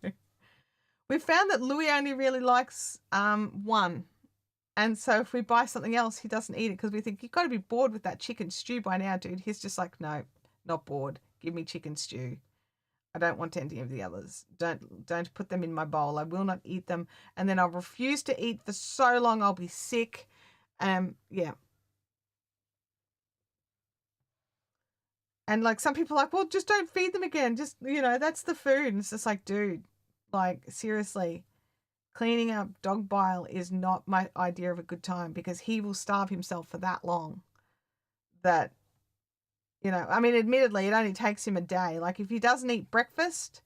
We found that Louis only really likes one. And so if we buy something else, he doesn't eat it because we think, you've got to be bored with that chicken stew by now, dude. He's just like, no, not bored. Give me chicken stew. I don't want any of the others. Don't put them in my bowl. I will not eat them. And then I'll refuse to eat for so long I'll be sick. Yeah. And like some people are like, well, just don't feed them again. Just, that's the food. And it's just like, dude, like seriously. Cleaning up dog bile is not my idea of a good time because he will starve himself for that long. That, I mean, admittedly, it only takes him a day. Like if he doesn't eat breakfast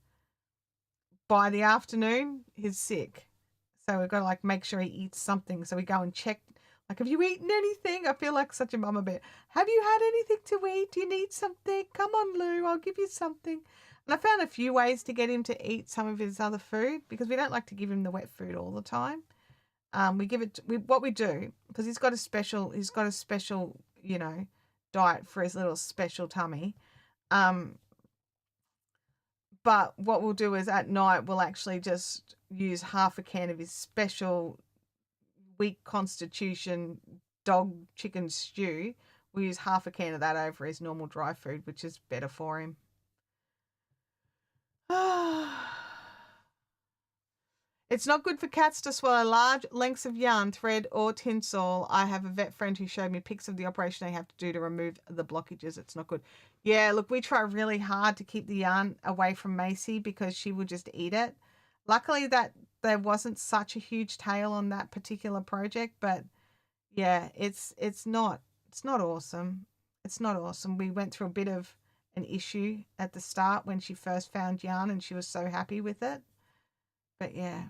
by the afternoon, he's sick. So we've got to like make sure he eats something. So we go and check, like, have you eaten anything? I feel like such a mama bear. Have you had anything to eat? Do you need something? Come on, Lou, I'll give you something. And I found a few ways to get him to eat some of his other food because we don't like to give him the wet food all the time. We give it what we do because he's got a special diet for his little special tummy. But what we'll do is at night we'll actually just use half a can of his special weak constitution dog chicken stew. We'll use half a can of that over his normal dry food, which is better for him. It's not good for cats to swallow large lengths of yarn, thread, or tinsel. I have a vet friend who showed me pics of the operation they have to do to remove the blockages. It's not good. Yeah, look, we try really hard to keep the yarn away from Macy because she would just eat it. Luckily that there wasn't such a huge tail on that particular project, but yeah, it's not awesome. It's not awesome. We went through a bit of an issue at the start when she first found yarn and she was so happy with it. But yeah.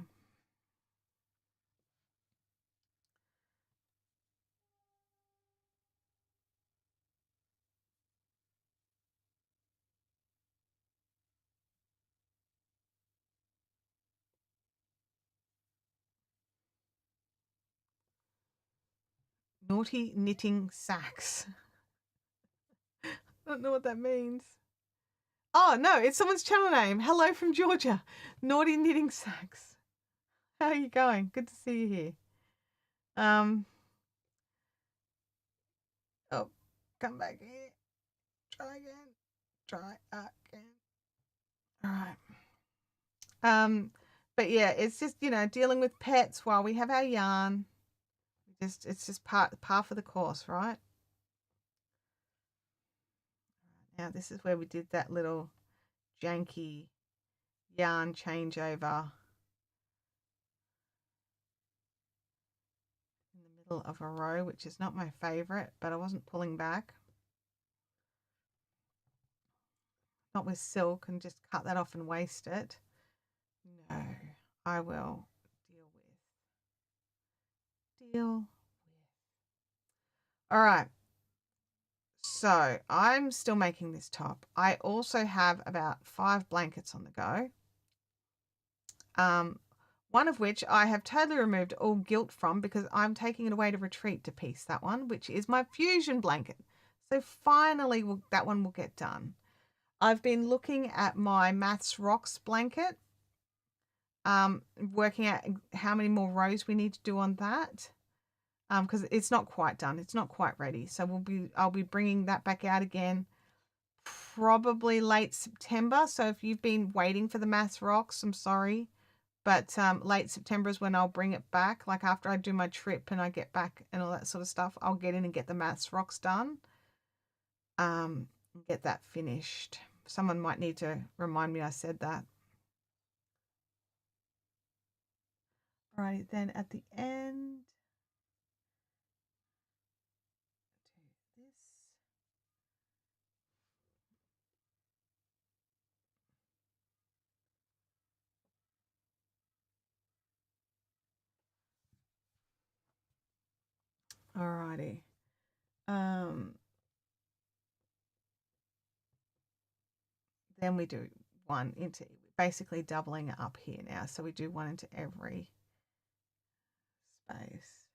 Naughty knitting sacks. I don't know what that means. Oh, no, it's someone's channel name. Hello from Georgia. Naughty knitting sacks. How are you going? Good to see you here. Oh, come back here. Try again. Try again. All right. But yeah, it's just, dealing with pets while we have our yarn. It's just par for the course, right? Now this is where we did that little janky yarn changeover in the middle of a row, which is not my favorite, but I wasn't pulling back. Not with silk and just cut that off and waste it. No, I will deal with. All right. So I'm still making this top. I also have about 5 blankets on the go. One of which I have totally removed all gilt from because I'm taking it away to retreat to piece that one, which is my fusion blanket. So finally that one will get done. I've been looking at my Maths Rocks blanket, working out how many more rows we need to do on that, because it's not quite done. It's not quite ready. So I'll be bringing that back out again probably late September. So if you've been waiting for the Maths Rocks, I'm sorry. But late September is when I'll bring it back. Like after I do my trip and I get back and all that sort of stuff, I'll get in and get the Maths Rocks done. Get that finished. Someone might need to remind me I said that. All right, then at the end, do this. Alrighty. Then we do one into, basically doubling it up here now. So we do one into every space.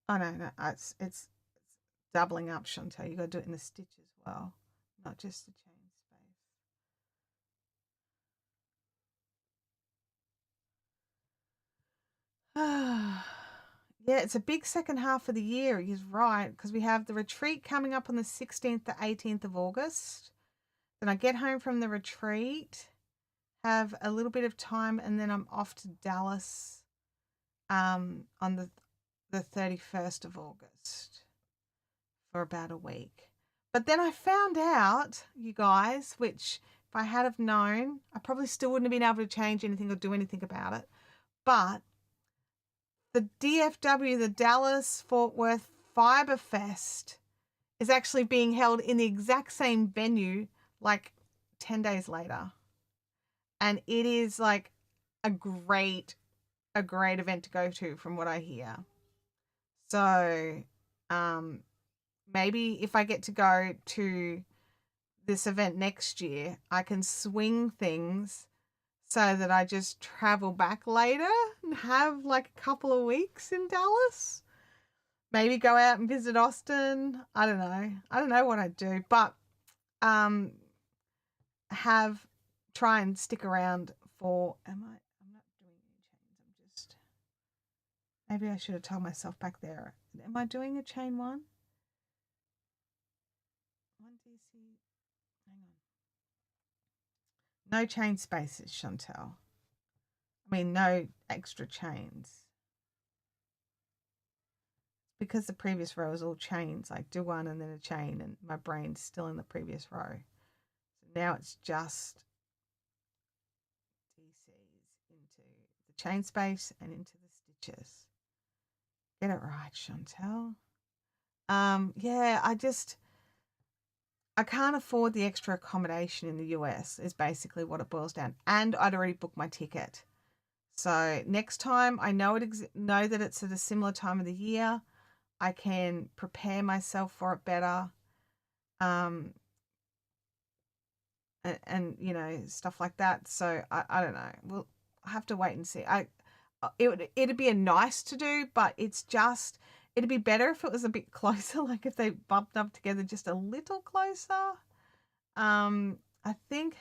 Oh no, it's doubling up, Chantel. You got to do it in the stitch as well, not just the chain space. Yeah, it's a big second half of the year. He's right, because we have the retreat coming up on the 16th to 18th of August. Then I get home from the retreat, have a little bit of time, and then I'm off to Dallas on the 31st of August for about a week. But then I found out, you guys, which if I had have known, I probably still wouldn't have been able to change anything or do anything about it. But the DFW, the Dallas Fort Worth Fiber Fest, is actually being held in the exact same venue like 10 days later. And it is like a great event to go to from what I hear. So, maybe if I get to go to this event next year, I can swing things so that I just travel back later and have like a couple of weeks in Dallas. Maybe go out and visit Austin. I don't know. I don't know what I'd do, but try and stick around for I'm not doing any chains. I'm just maybe I should have told myself back there. Am I doing a chain one? One DC. Hang on. No chain spaces, Chantel. I mean, no extra chains. Because the previous row is all chains, I do one and then a chain, and my brain's still in the previous row. So now it's just DCs into the chain space and into the stitches. Get it right, Chantel. Yeah, I can't afford the extra accommodation in the US is basically what it boils down. And I'd already booked my ticket. So next time I know that it's at a similar time of the year, I can prepare myself for it better. And stuff like that. So I don't know. We'll have to wait and see. It'd be a nice to do, but it'd be better if it was a bit closer, like if they bumped up together just a little closer. I think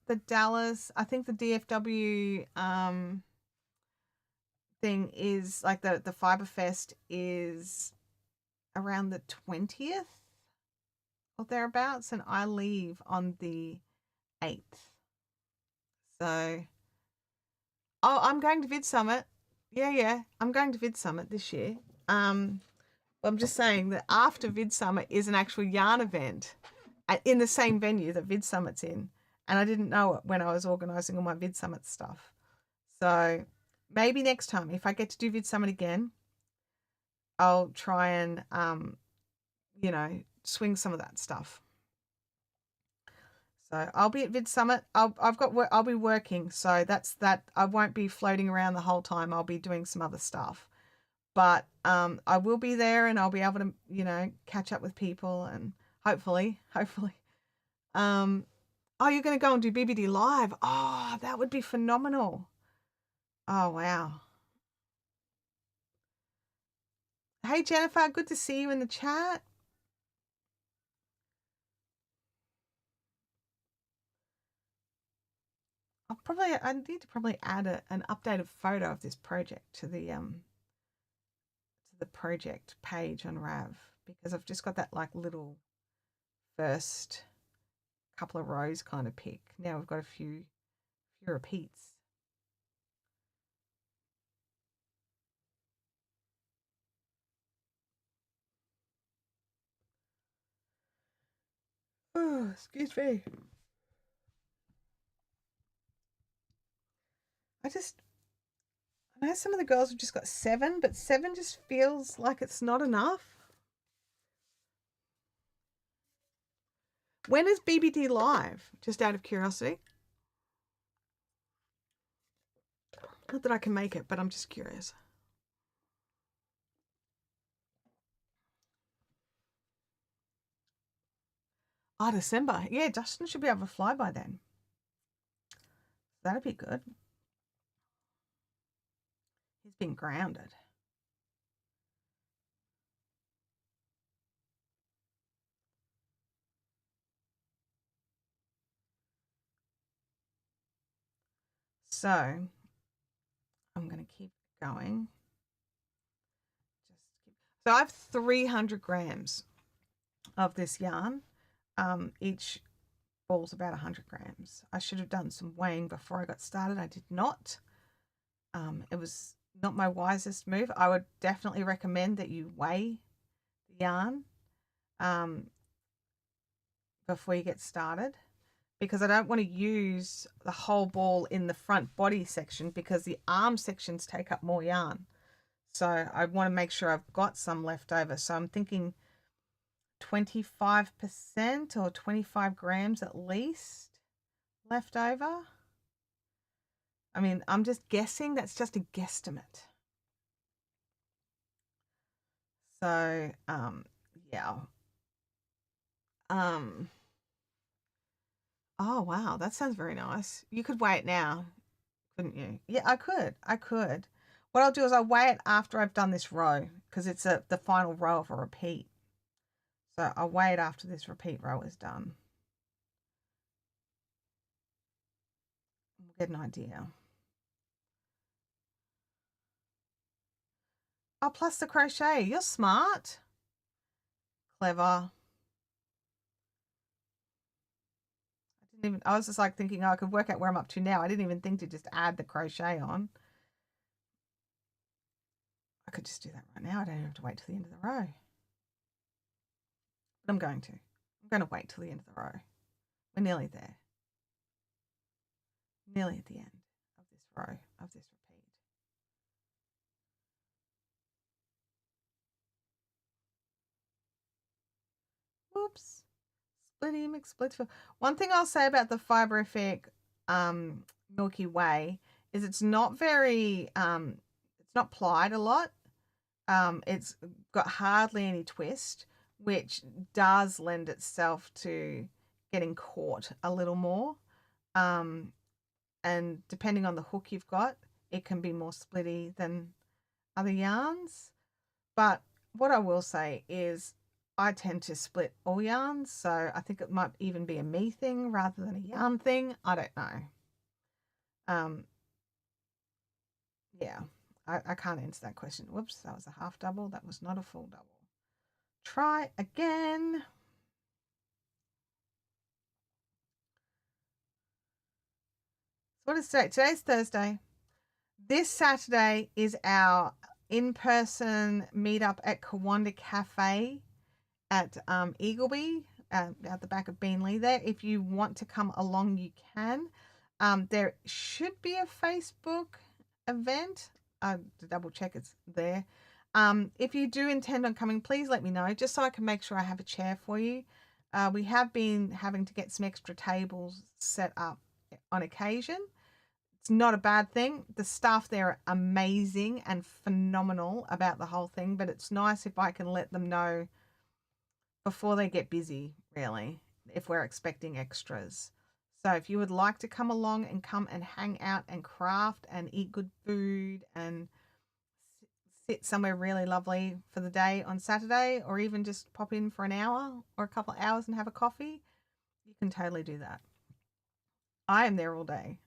the DFW thing is like the Fiber Fest is around the 20th or thereabouts, and I leave on the 8th. So, oh, I'm going to Vid Summit. Yeah, I'm going to Vid Summit this year. I'm just saying that after Vid Summit is an actual yarn event in the same venue that Vid Summit's in, and I didn't know it when I was organising all my Vid Summit stuff. So maybe next time, if I get to do Vid Summit again, I'll try and swing some of that stuff. So I'll be at Vid Summit. I'll be working, so that's that. I won't be floating around the whole time. I'll be doing some other stuff, but I will be there, and I'll be able to catch up with people, and hopefully. Oh, you're going to go and do BBD Live? Oh, that would be phenomenal. Oh, wow. Hey, Jennifer, good to see you in the chat. I need to probably add an updated photo of this project to the project page on Rav, because I've just got that like little first couple of rows kind of pick. Now we've got a few repeats. Oh, excuse me. I know some of the girls have just got 7, but 7 just feels like it's not enough. When is BBD Live? Just out of curiosity. Not that I can make it, but I'm just curious. Oh, December. Yeah, Dustin should be able to fly by then. That'd be good. He's been grounded. So I'm going to keep going. So I have 300 grams of this yarn. Each ball's about 100 grams. I should have done some weighing before I got started. I did not. It was not my wisest move. I would definitely recommend that you weigh the yarn before you get started, because I don't want to use the whole ball in the front body section, because the arm sections take up more yarn. So I want to make sure I've got some left over. So I'm thinking 25% or 25 grams at least left over. I mean, I'm just guessing. That's just a guesstimate. So, yeah. Oh, wow. That sounds very nice. You could weigh it now, couldn't you? Yeah, I could. What I'll do is I'll weigh it after I've done this row, because it's the final row of a repeat. So I'll weigh it after this repeat row is done. We'll get an idea. Oh, plus the crochet. You're smart. Clever. I was just like thinking, oh, I could work out where I'm up to now. I didn't even think to just add the crochet on. I could just do that right now. I don't have to wait till the end of the row. But I'm going to wait till the end of the row. We're nearly there. Nearly at the end of this row, of this repeat. Whoops. Splitty McSplitsville. One thing I'll say about the Fiberific Milky Way is it's not very, it's not plied a lot. It's got hardly any twist, which does lend itself to getting caught a little more. And depending on the hook you've got, it can be more splitty than other yarns. But what I will say is I tend to split all yarns, so I think it might even be a me thing rather than a yarn thing. I don't know. Yeah. I can't answer that question. Whoops, that was a half double. That was not a full double. Try again. So what is today? Today's Thursday. This Saturday is our in-person meetup at Kawanda Cafe at Eagleby, at the back of Beanley there. If you want to come along, you can. There should be a Facebook event. To double check it's there. If you do intend on coming, please let me know, just so I can make sure I have a chair for you. We have been having to get some extra tables set up on occasion. It's not a bad thing. The staff there are amazing and phenomenal about the whole thing, but it's nice if I can let them know before they get busy, really, if we're expecting extras. So if you would like to come along and come and hang out and craft and eat good food and sit somewhere really lovely for the day on Saturday, or even just pop in for an hour or a couple of hours and have a coffee, you can totally do that. I am there all day.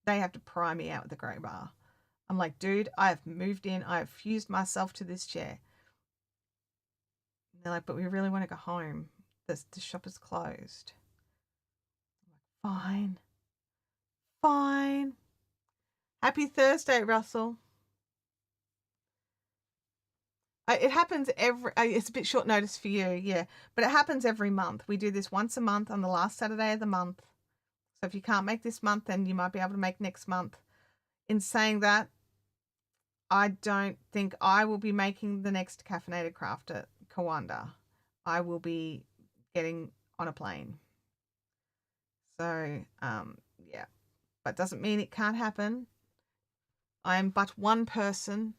They have to pry me out with the grey bar. I'm like, dude, I have moved in. I have fused myself to this chair. And they're like, but we really want to go home. The shop is closed. I'm like, fine. Fine. Happy Thursday, Russell. It happens it's a bit short notice for you, yeah, but it happens every month. We do this once a month on the last Saturday of the month. So if you can't make this month, then you might be able to make next month. In saying that, I don't think I will be making the next Caffeinated Craft at Kawanda. I will be getting on a plane. So, yeah, but doesn't mean it can't happen. I am but one person.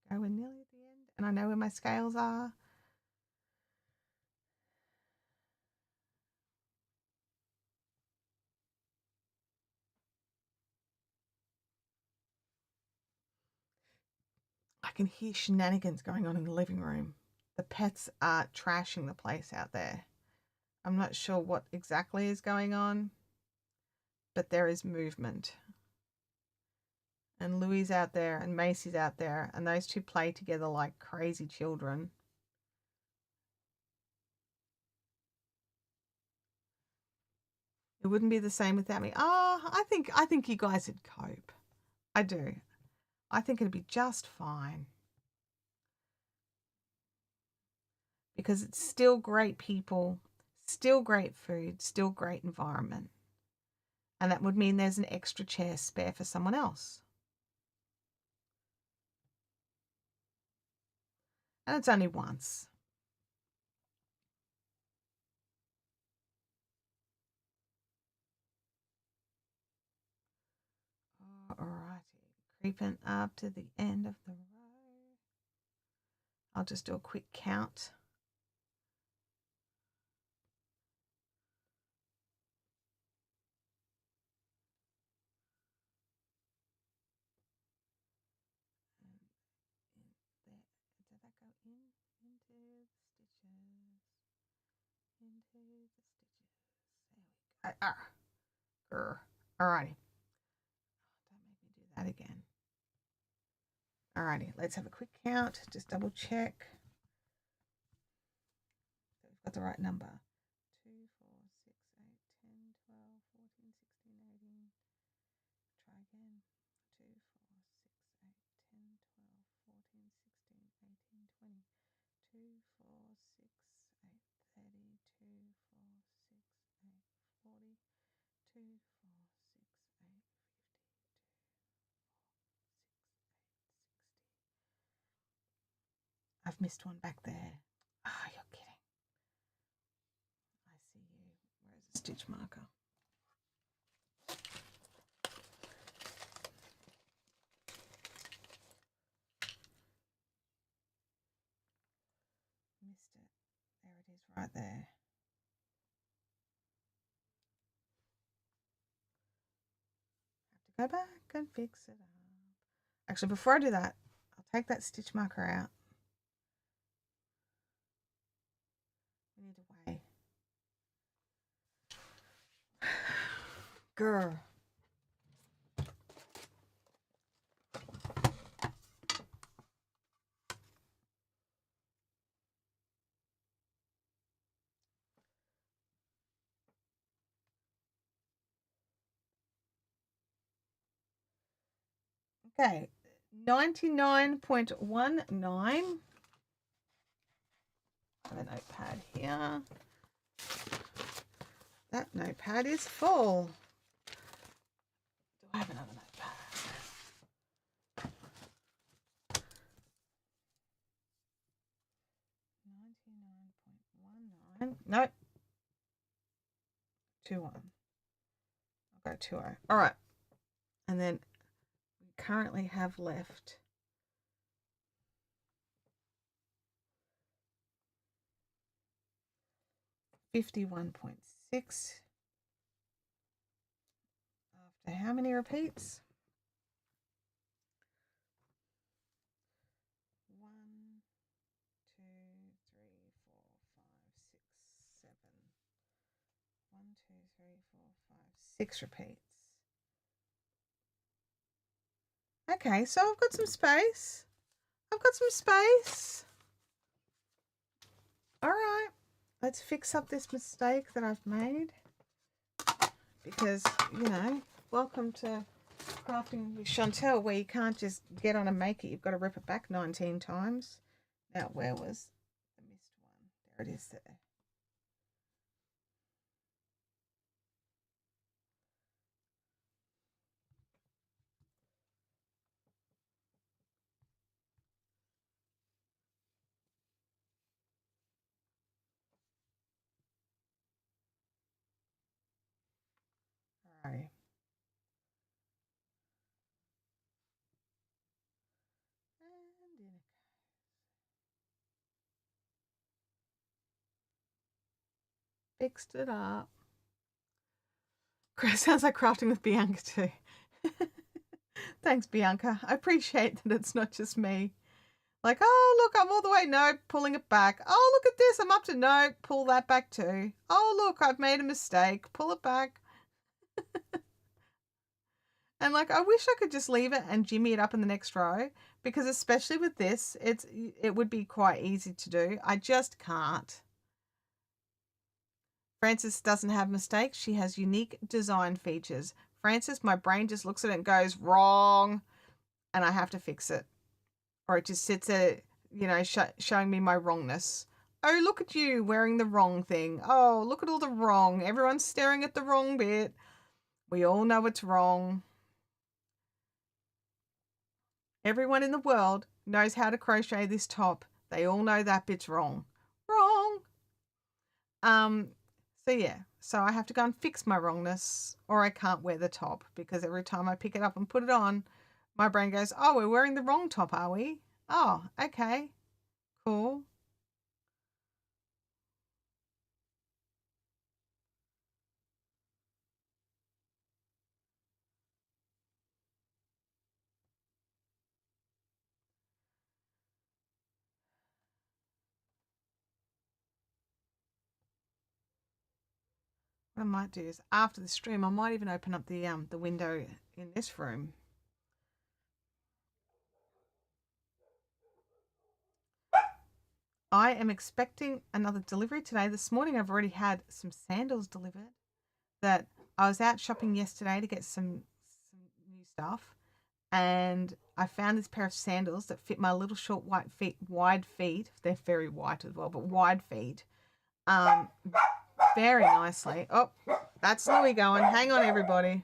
There we go. We're nearly at the end, and I know where my scales are. I can hear shenanigans going on in the living room. The pets are trashing the place out there. I'm not sure what exactly is going on, but there is movement. And Louie's out there and Macy's out there, and those two play together like crazy children. It wouldn't be the same without me. Oh, I think you guys would cope. I do. I think it'd be just fine. Because it's still great people, still great food, still great environment. And that would mean there's an extra chair spare for someone else. And it's only once. Alrighty, creeping up to the end of the row. I'll just do a quick count. Did that go into the stitches? Into the stitches. There we go. Alrighty. Don't make me do that again. Alrighty, let's have a quick count. Just double check. We've got the right number. 2, 4, 6, 8, 10, 12, 14, 16, 18. Try again. 2, 4, 6, 8, 10, 12, 14, 16, 18, 20. 2, 4, 6, 8, 30, 2, 4, 6, 8, 40. 2, 4, 6, 8, 50. I've missed one back there. Ah, you're kidding. I see you. Where's the stitch marker? Missed it. There it is, right there. Have to go back and fix it up. Actually, before I do that, I'll take that stitch marker out Either way. Grr. Okay, 99.19. I have a notepad here. That notepad is full. Do I have another notepad? 99.19. Nope. 21. I'll go 20. All right. And then we currently have left 51.6 after how many repeats? 1, 2, 3, 4, 5, 6, 7. 1, 2, 3, 4, 5, 6 repeats. Okay, so I've got some space. All right, let's fix up this mistake that I've made. Because, you know, welcome to Crafting with Chantel, where you can't just get on and make it. You've got to rip it back 19 times. Now, where was the missed one? There it is there. All right. And in it goes. Fixed it up. Sounds like crafting with Bianca too. Thanks, Bianca. I appreciate that it's not just me. Like, oh, look, I'm all the way. No, pulling it back. Oh, look at this. I'm up to no. Pull that back too. Oh, look, I've made a mistake. Pull it back. And like, I wish I could just leave it and jimmy it up in the next row, because especially with this, it would be quite easy to do. I just can't. Frances doesn't have mistakes. She has unique design features. Frances, my brain just looks at it and goes, wrong, and I have to fix it. Or it just sits there, you know, showing me my wrongness. Oh, look at you wearing the wrong thing. Oh, look at all the wrong. Everyone's staring at the wrong bit. We all know it's wrong. Everyone in the world knows how to crochet this top. They all know that bit's wrong. Wrong. So yeah, so I have to go and fix my wrongness, or I can't wear the top, because every time I pick it up and put it on, my brain goes, oh, we're wearing the wrong top, are we? Oh, okay. Cool. What I might do is after the stream, I might even open up the window in this room. I am expecting another delivery today. This morning I've already had some sandals delivered that I was out shopping yesterday to get some new stuff, and I found this pair of sandals that fit my little short wide feet. They're very white as well, but wide feet. Very nicely. Oh, that's Louie going. Hang on, everybody.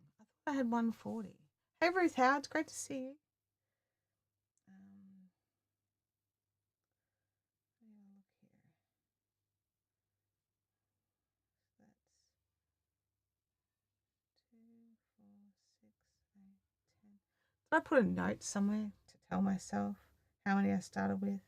I thought I had 140. Hey, Ruth Howard, it's great to see you. Look here. That's 2, 4, 6, 8, 10. Did I put a note somewhere to tell myself how many I started with?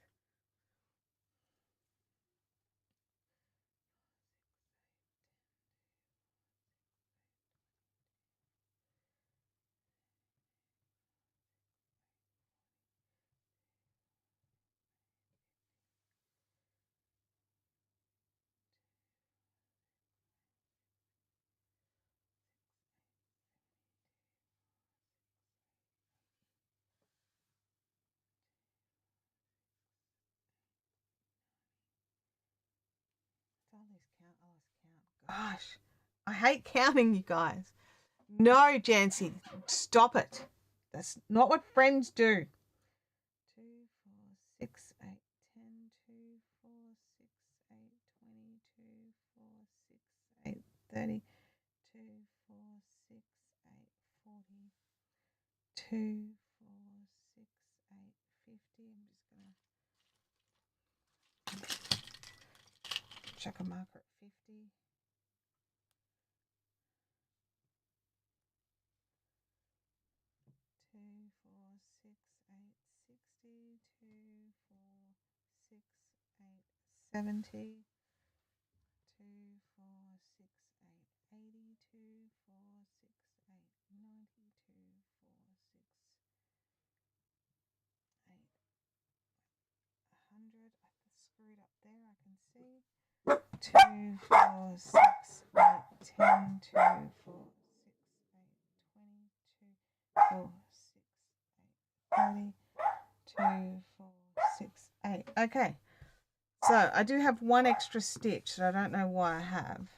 Gosh, I hate counting, you guys. No, Jancy, stop it. That's not what friends do. 2, 4, 6, 8, 10, 2, 4, 6, 8, 20, 2, 4, 6, 8, 30, 2, 4, 6, 8, 40, 2, 4, 6, 8, 50. I'm just going to chuck a marker at 50. 2, 4, 6, 8, 60, 2, 4, 6, 8, 70, 2, 4, 6, 8, 80, 2, 4, 6, 8, 90, 2, 4, 6, 8, 100. I screwed up there, I can see. 2, 4, 6, 8, 10, 2, 4, 6, 8, 20, 2, 4, 6, 8, 30, 2, 4, 6, 8. Okay, so I do have one extra stitch that I don't know why I have.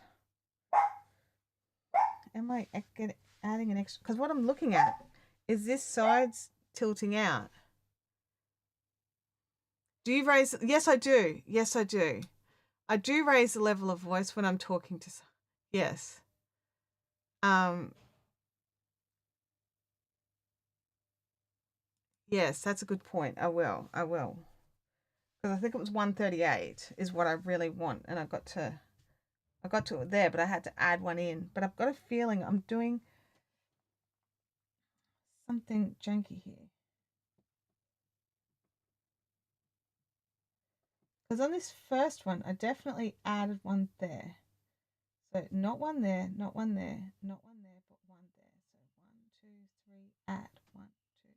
Am I adding an extra? Because what I'm looking at is this side's tilting out. Do you raise? Yes, I do. Yes, I do. I do raise the level of voice when I'm talking to. Yes. Yes, that's a good point. I will. Because I think it was 138 is what I really want, and I got to it there, but I had to add one in. But I've got a feeling I'm doing something janky here. Because on this first one, I definitely added one there. So not one there, not one there, not one there, but one there. So 1, 2, 3, add 1, 2,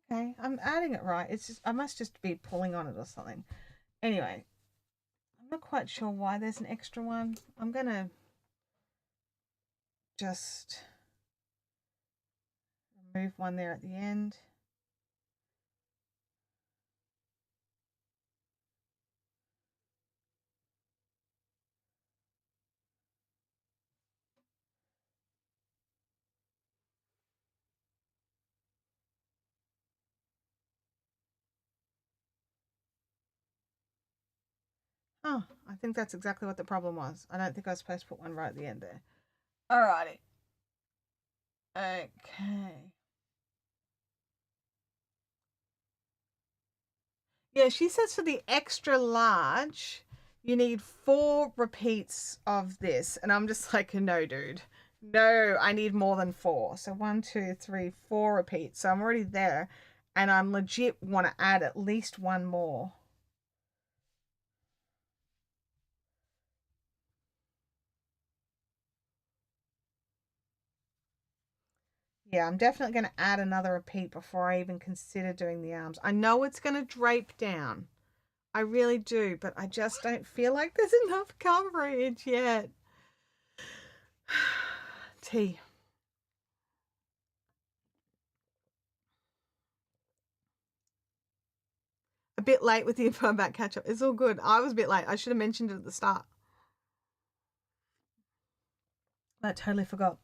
3. Okay, I'm adding it right. It's just I must just be pulling on it or something. Anyway, I'm not quite sure why there's an extra one. I'm gonna just remove one there at the end. Oh, I think that's exactly what the problem was. I don't think I was supposed to put one right at the end there. Alrighty. Okay. Yeah, she says for the extra large, you need 4 repeats of this. And I'm just like, no, dude. No, I need more than 4. So 1, 2, 3, 4 repeats. So I'm already there. And I'm legit want to add at least one more. Yeah, I'm definitely going to add another repeat before I even consider doing the arms. I know it's going to drape down. I really do, but I just don't feel like there's enough coverage yet. Tea. A bit late with the info about catch up. It's all good. I was a bit late. I should have mentioned it at the start. I totally forgot.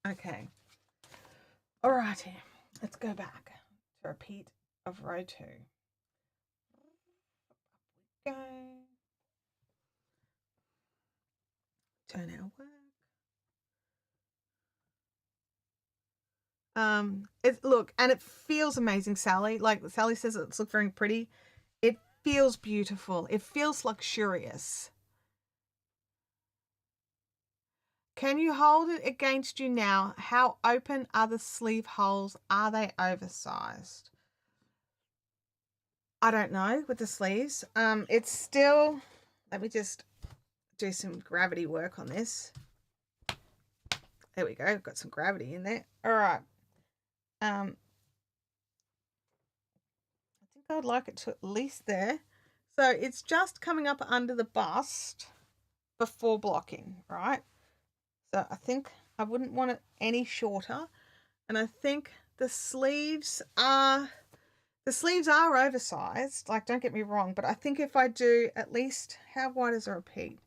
Okay. Alrighty. Let's go back to repeat of row 2. Go. Turn our work. Look, and it feels amazing, Sally. Like Sally says, it's look very pretty. It feels beautiful. It feels luxurious. Can you hold it against you now? How open are the sleeve holes? Are they oversized? I don't know with the sleeves. It's still, let me just do some gravity work on this. There we go. Got some gravity in there. All right. I think I'd like it to at least there. So it's just coming up under the bust before blocking, right? So I think I wouldn't want it any shorter. And I think the sleeves are oversized. Like, don't get me wrong, but I think if I do at least, how wide is a repeat?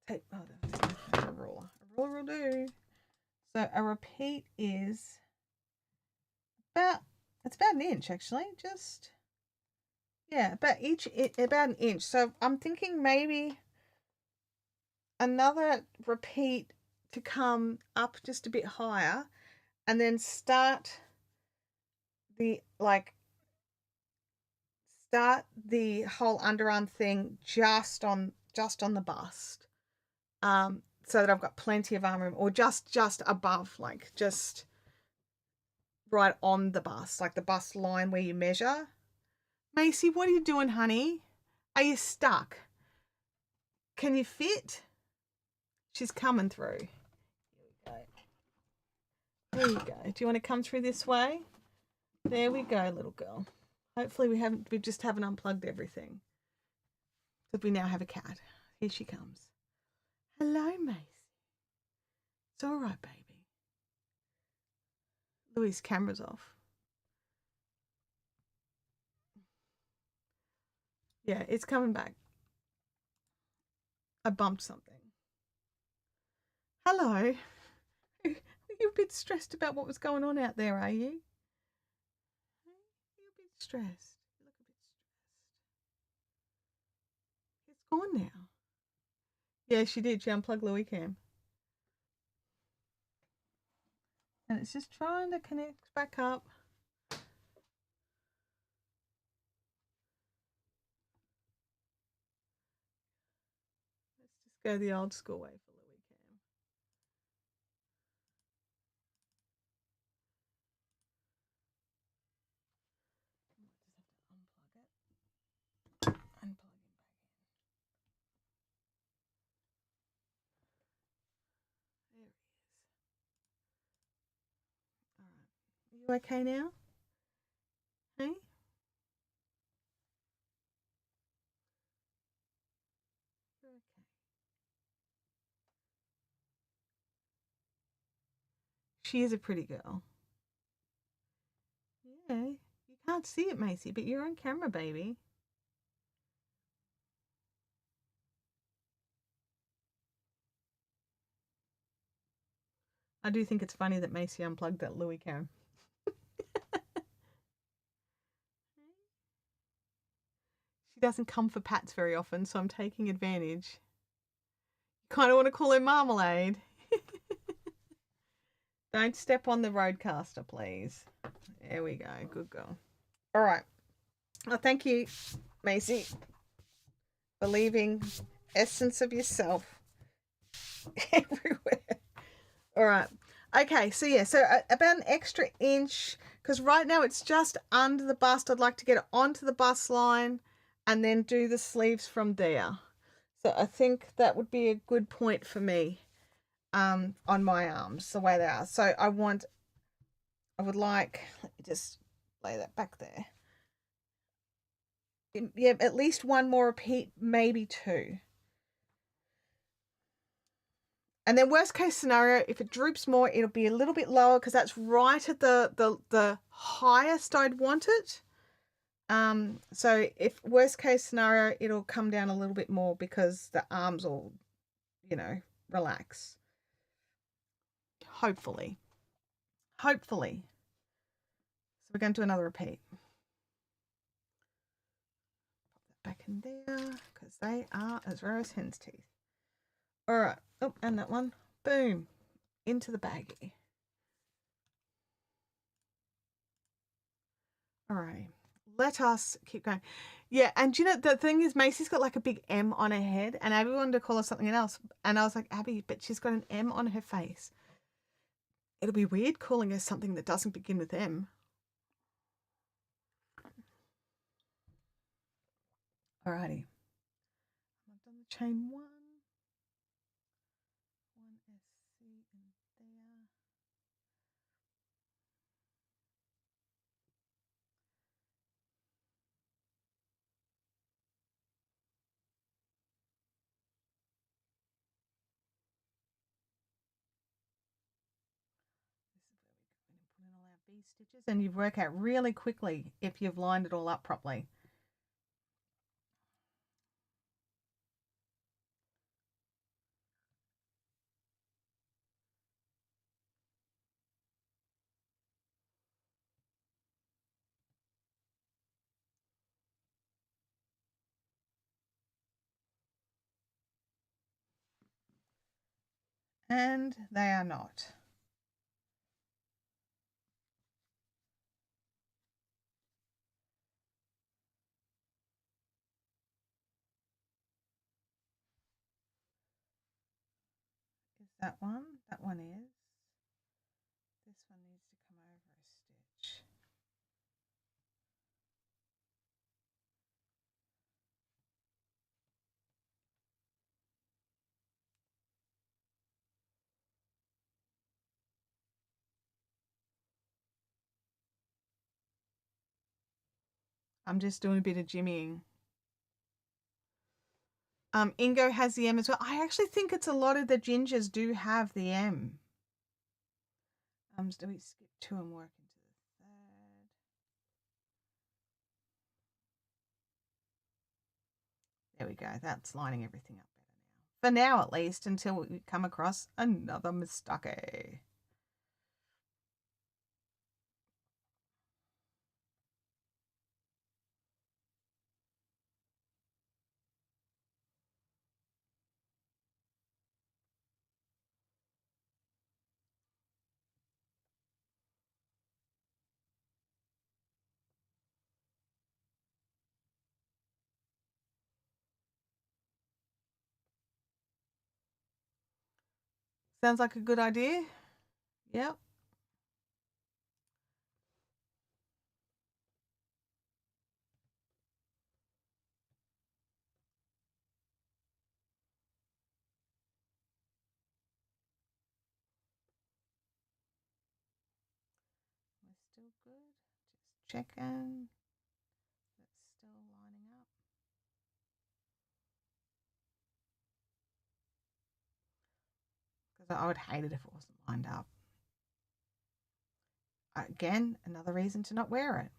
Take a ruler. A ruler will do. So a repeat is it's about an inch actually. Just about an inch. So I'm thinking maybe another repeat to come up just a bit higher, and then start the whole underarm thing just on the bust, so that I've got plenty of arm room, or just above, like just right on the bust, like the bust line where you measure. Macy, what are you doing, honey? Are you stuck? Can you fit? She's coming through. There you go. Do you want to come through this way? There we go, little girl. Hopefully we just haven't unplugged everything. Because we now have a cat. Here she comes. Hello, Macy. It's all right, baby. Louis' camera's off. Yeah, it's coming back. I bumped something. Hello. You're a bit stressed about what was going on out there, are you? You're a bit stressed. You look a bit stressed. It's gone now. Yeah, she did. She unplugged Louis Cam. And it's just trying to connect back up. Let's just go the old school way for Louis Cam. I might just have to unplug it. Unplug him back in. There he is. All right. Are you okay now? Hey? You're okay. She is a pretty girl. Yeah. You can't see it, Macy, but you're on camera, baby. I do think it's funny that Macy unplugged that Louis Cam. She doesn't come for pats very often, so I'm taking advantage. You kind of want to call her Marmalade. Don't step on the roadcaster, please. There we go. Good girl. All right. Well, thank you, Macy, for leaving essence of yourself everywhere. All right. Okay, so yeah, so about an extra inch, because right now it's just under the bust. I'd like to get it onto the bust line and then do the sleeves from there. So I think that would be a good point for me, on my arms, the way they are. So I would like, let me just lay that back there. Yeah, at least one more repeat, maybe two. And then worst case scenario, if it droops more, it'll be a little bit lower because that's right at the highest I'd want it. So if worst case scenario, it'll come down a little bit more because the arms will, relax. Hopefully. Hopefully. So we're going to do another repeat. Pop that back in there because they are as rare as hen's teeth. All right. Oh, and that one. Boom. Into the baggie. All right. Let us keep going. Yeah, and you know, the thing is, Macy's got like a big M on her head, and Abby wanted to call her something else. And I was like, Abby, but she's got an M on her face. It'll be weird calling her something that doesn't begin with M. Alrighty. I've done the chain one. One SC in there. This is where we go in and put in all our V stitches, and you work out really quickly if you've lined it all up properly. And they are not. Is that one? That one is. This one needs to come over a stitch. I'm just doing a bit of jimmying. Ingo has the M as well. I actually think it's a lot of the gingers do have the M. Do we skip two and work into the third? There we go. That's lining everything up better now. For now, at least, until we come across another mistake. Sounds like a good idea. Yep. We're still good. Just checking. That's still lining up. Because I would hate it if it wasn't lined up. Again, another reason to not wear it.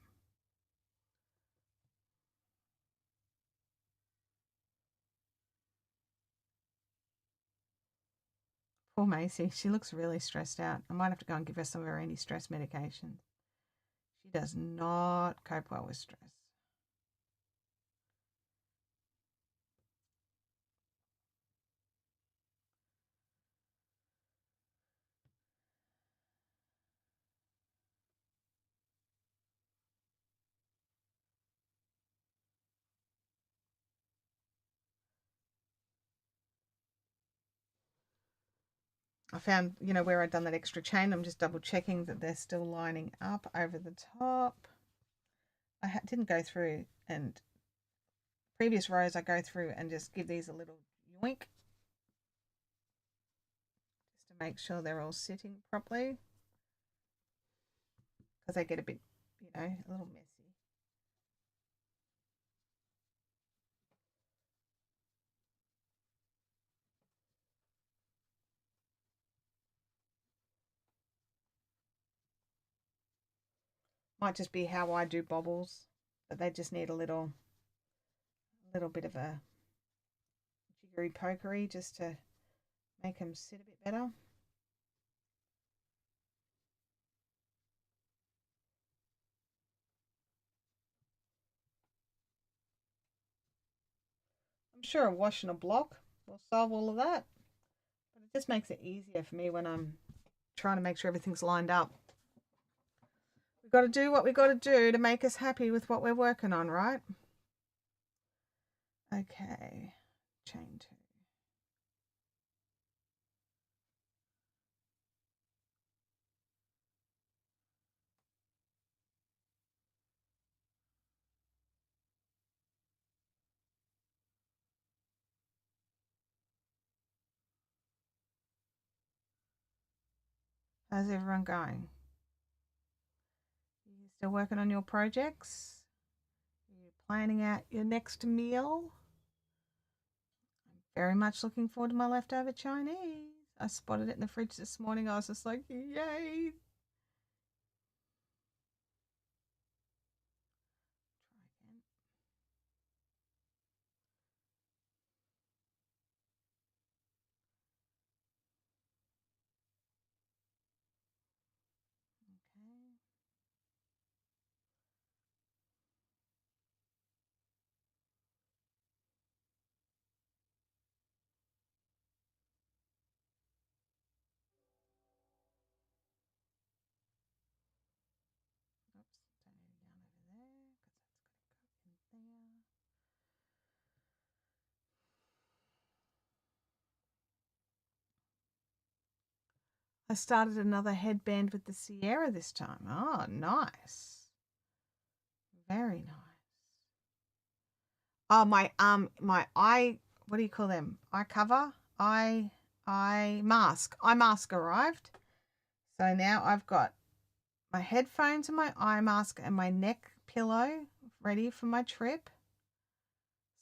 Poor Macy. She looks really stressed out. I might have to go and give her some of her anti-stress medication. She does not cope well with stress. I found, where I'd done that extra chain, I'm just double checking that they're still lining up over the top. I didn't go through, and previous rows I go through and just give these a little yoink just to make sure they're all sitting properly because they get a bit, a little messy. Might just be how I do bobbles, but they just need a little bit of a jiggery pokery just to make them sit a bit better. sure a wash and a block will solve all of that. But it just makes it easier for me when I'm trying to make sure everything's lined up. We've got to do what we've got to do to make us happy with what we're working on, right? Okay, chain 2. How's everyone going? Are you still working on your projects? Are you planning out your next meal? I'm very much looking forward to my leftover Chinese. I spotted it in the fridge this morning. I was just like, yay. Try again. Okay. Oops, don't need a yarn over there because that's got to go in there. I started another headband with the Sierra this time. Oh, nice. Very nice. Oh, my eye, what do you call them? Eye cover? Eye mask. Eye mask arrived. So now I've got my headphones and my eye mask and my neck pillow ready for my trip.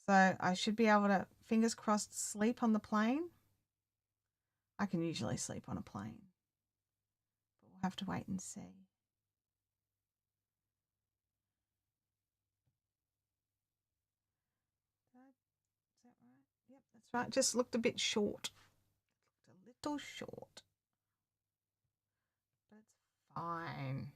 So I should be able to, fingers crossed, sleep on the plane. I can usually sleep on a plane, but we'll have to wait and see. Is that right? Yep, that's right. Just looked a bit short. Looked a little short, but it's fine.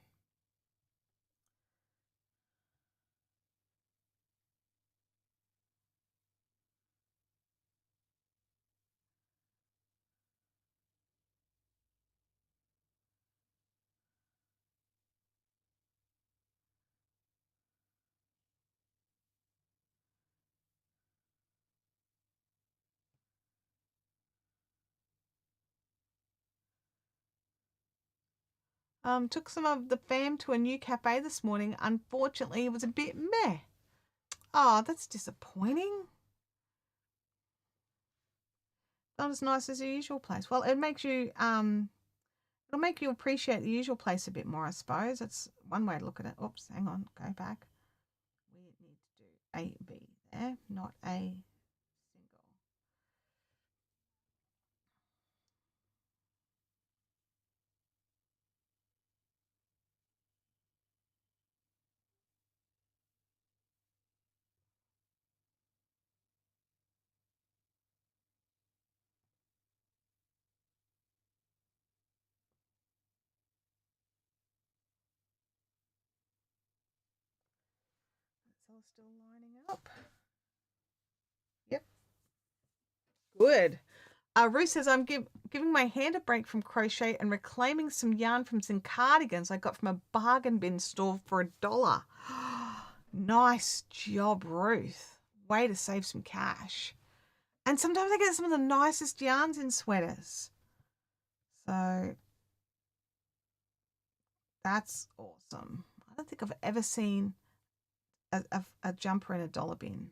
Took some of the fam to a new cafe this morning. Unfortunately, it was a bit meh. Oh, that's disappointing. Not as nice as the usual place. Well, it makes you it'll make you appreciate the usual place a bit more, I suppose. That's one way to look at it. Oops, hang on, go back. We need to do A B there, not a single. It's all still lining up. Yep. Good. Ruth says, I'm giving my hand a break from crochet and reclaiming some yarn from some cardigans I got from a bargain bin store for $1. Nice job, Ruth. Way to save some cash. And sometimes I get some of the nicest yarns in sweaters. So that's awesome. I don't think I've ever seen a jumper in a dollar bin.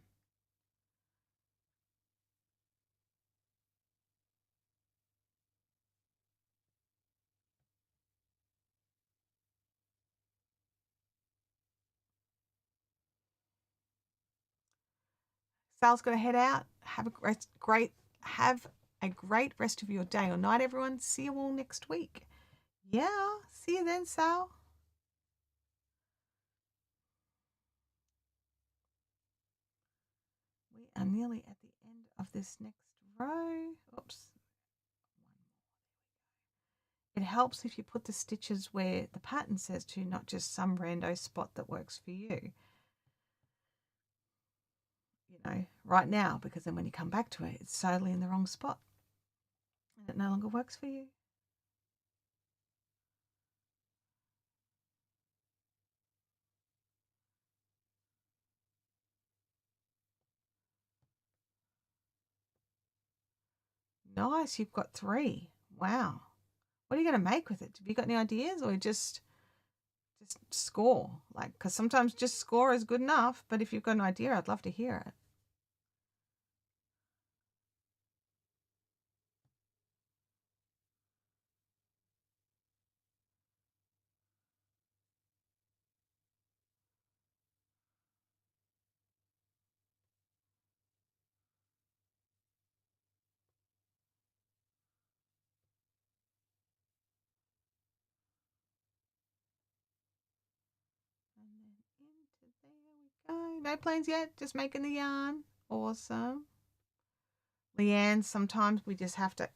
Sal's got to head out. Have a great rest of your day or night, everyone. See you all next week. Yeah, see you then, Sal. We are nearly at the end of this next row. Oops. It helps if you put the stitches where the pattern says to, not just some rando spot that works for you. right now, because then when you come back to it, it's totally in the wrong spot and it no longer works for you. Nice, you've got 3. Wow. What are you going to make with it? Have you got any ideas, or just score? Like, because sometimes just score is good enough, but if you've got an idea, I'd love to hear it. And then into there we go. No plans yet, just making the yarn. Awesome. Leanne, sometimes we just have to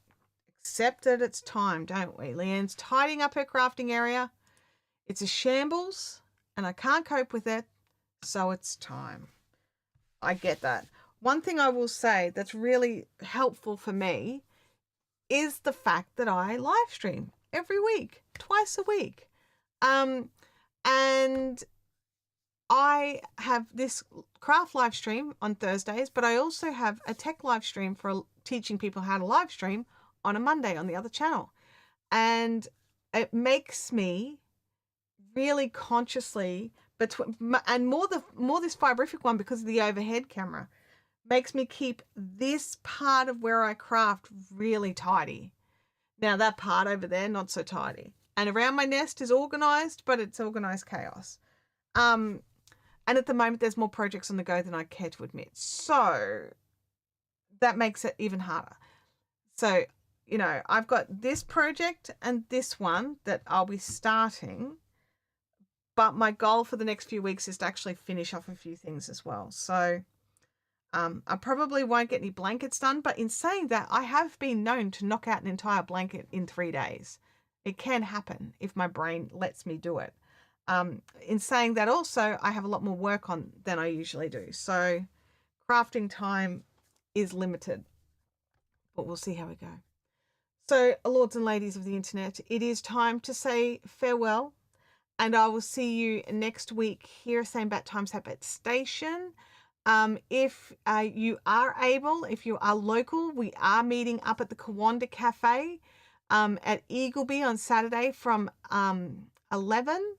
accept that it's time, don't we? Leanne's tidying up her crafting area. It's a shambles and I can't cope with it, so it's time. I get that. One thing I will say that's really helpful for me is the fact that I live stream every week, twice a week. And I have this craft live stream on Thursdays, but I also have a tech live stream for teaching people how to live stream on a Monday on the other channel. And it makes me really consciously and more this Fiberific one, because of the overhead camera, makes me keep this part of where I craft really tidy. Now that part over there, not so tidy. And around my nest is organized, but it's organized chaos. And at the moment, there's more projects on the go than I care to admit. So that makes it even harder. So, I've got this project and this one that I'll be starting. But my goal for the next few weeks is to actually finish off a few things as well. So I probably won't get any blankets done. But in saying that, I have been known to knock out an entire blanket in 3 days. It can happen if my brain lets me do it. In saying that also, I have a lot more work on than I usually do. So crafting time is limited. But we'll see how we go. So, lords and ladies of the internet, it is time to say farewell. And I will see you next week here, same bat time, same bat station. If you are able, if you are local, we are meeting up at the Kawanda Cafe at Eagleby on Saturday from 11.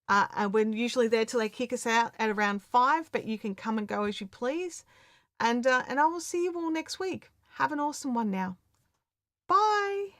And we're usually there till they kick us out at around 5, but you can come and go as you please. And I will see you all next week. Have an awesome one now. Bye.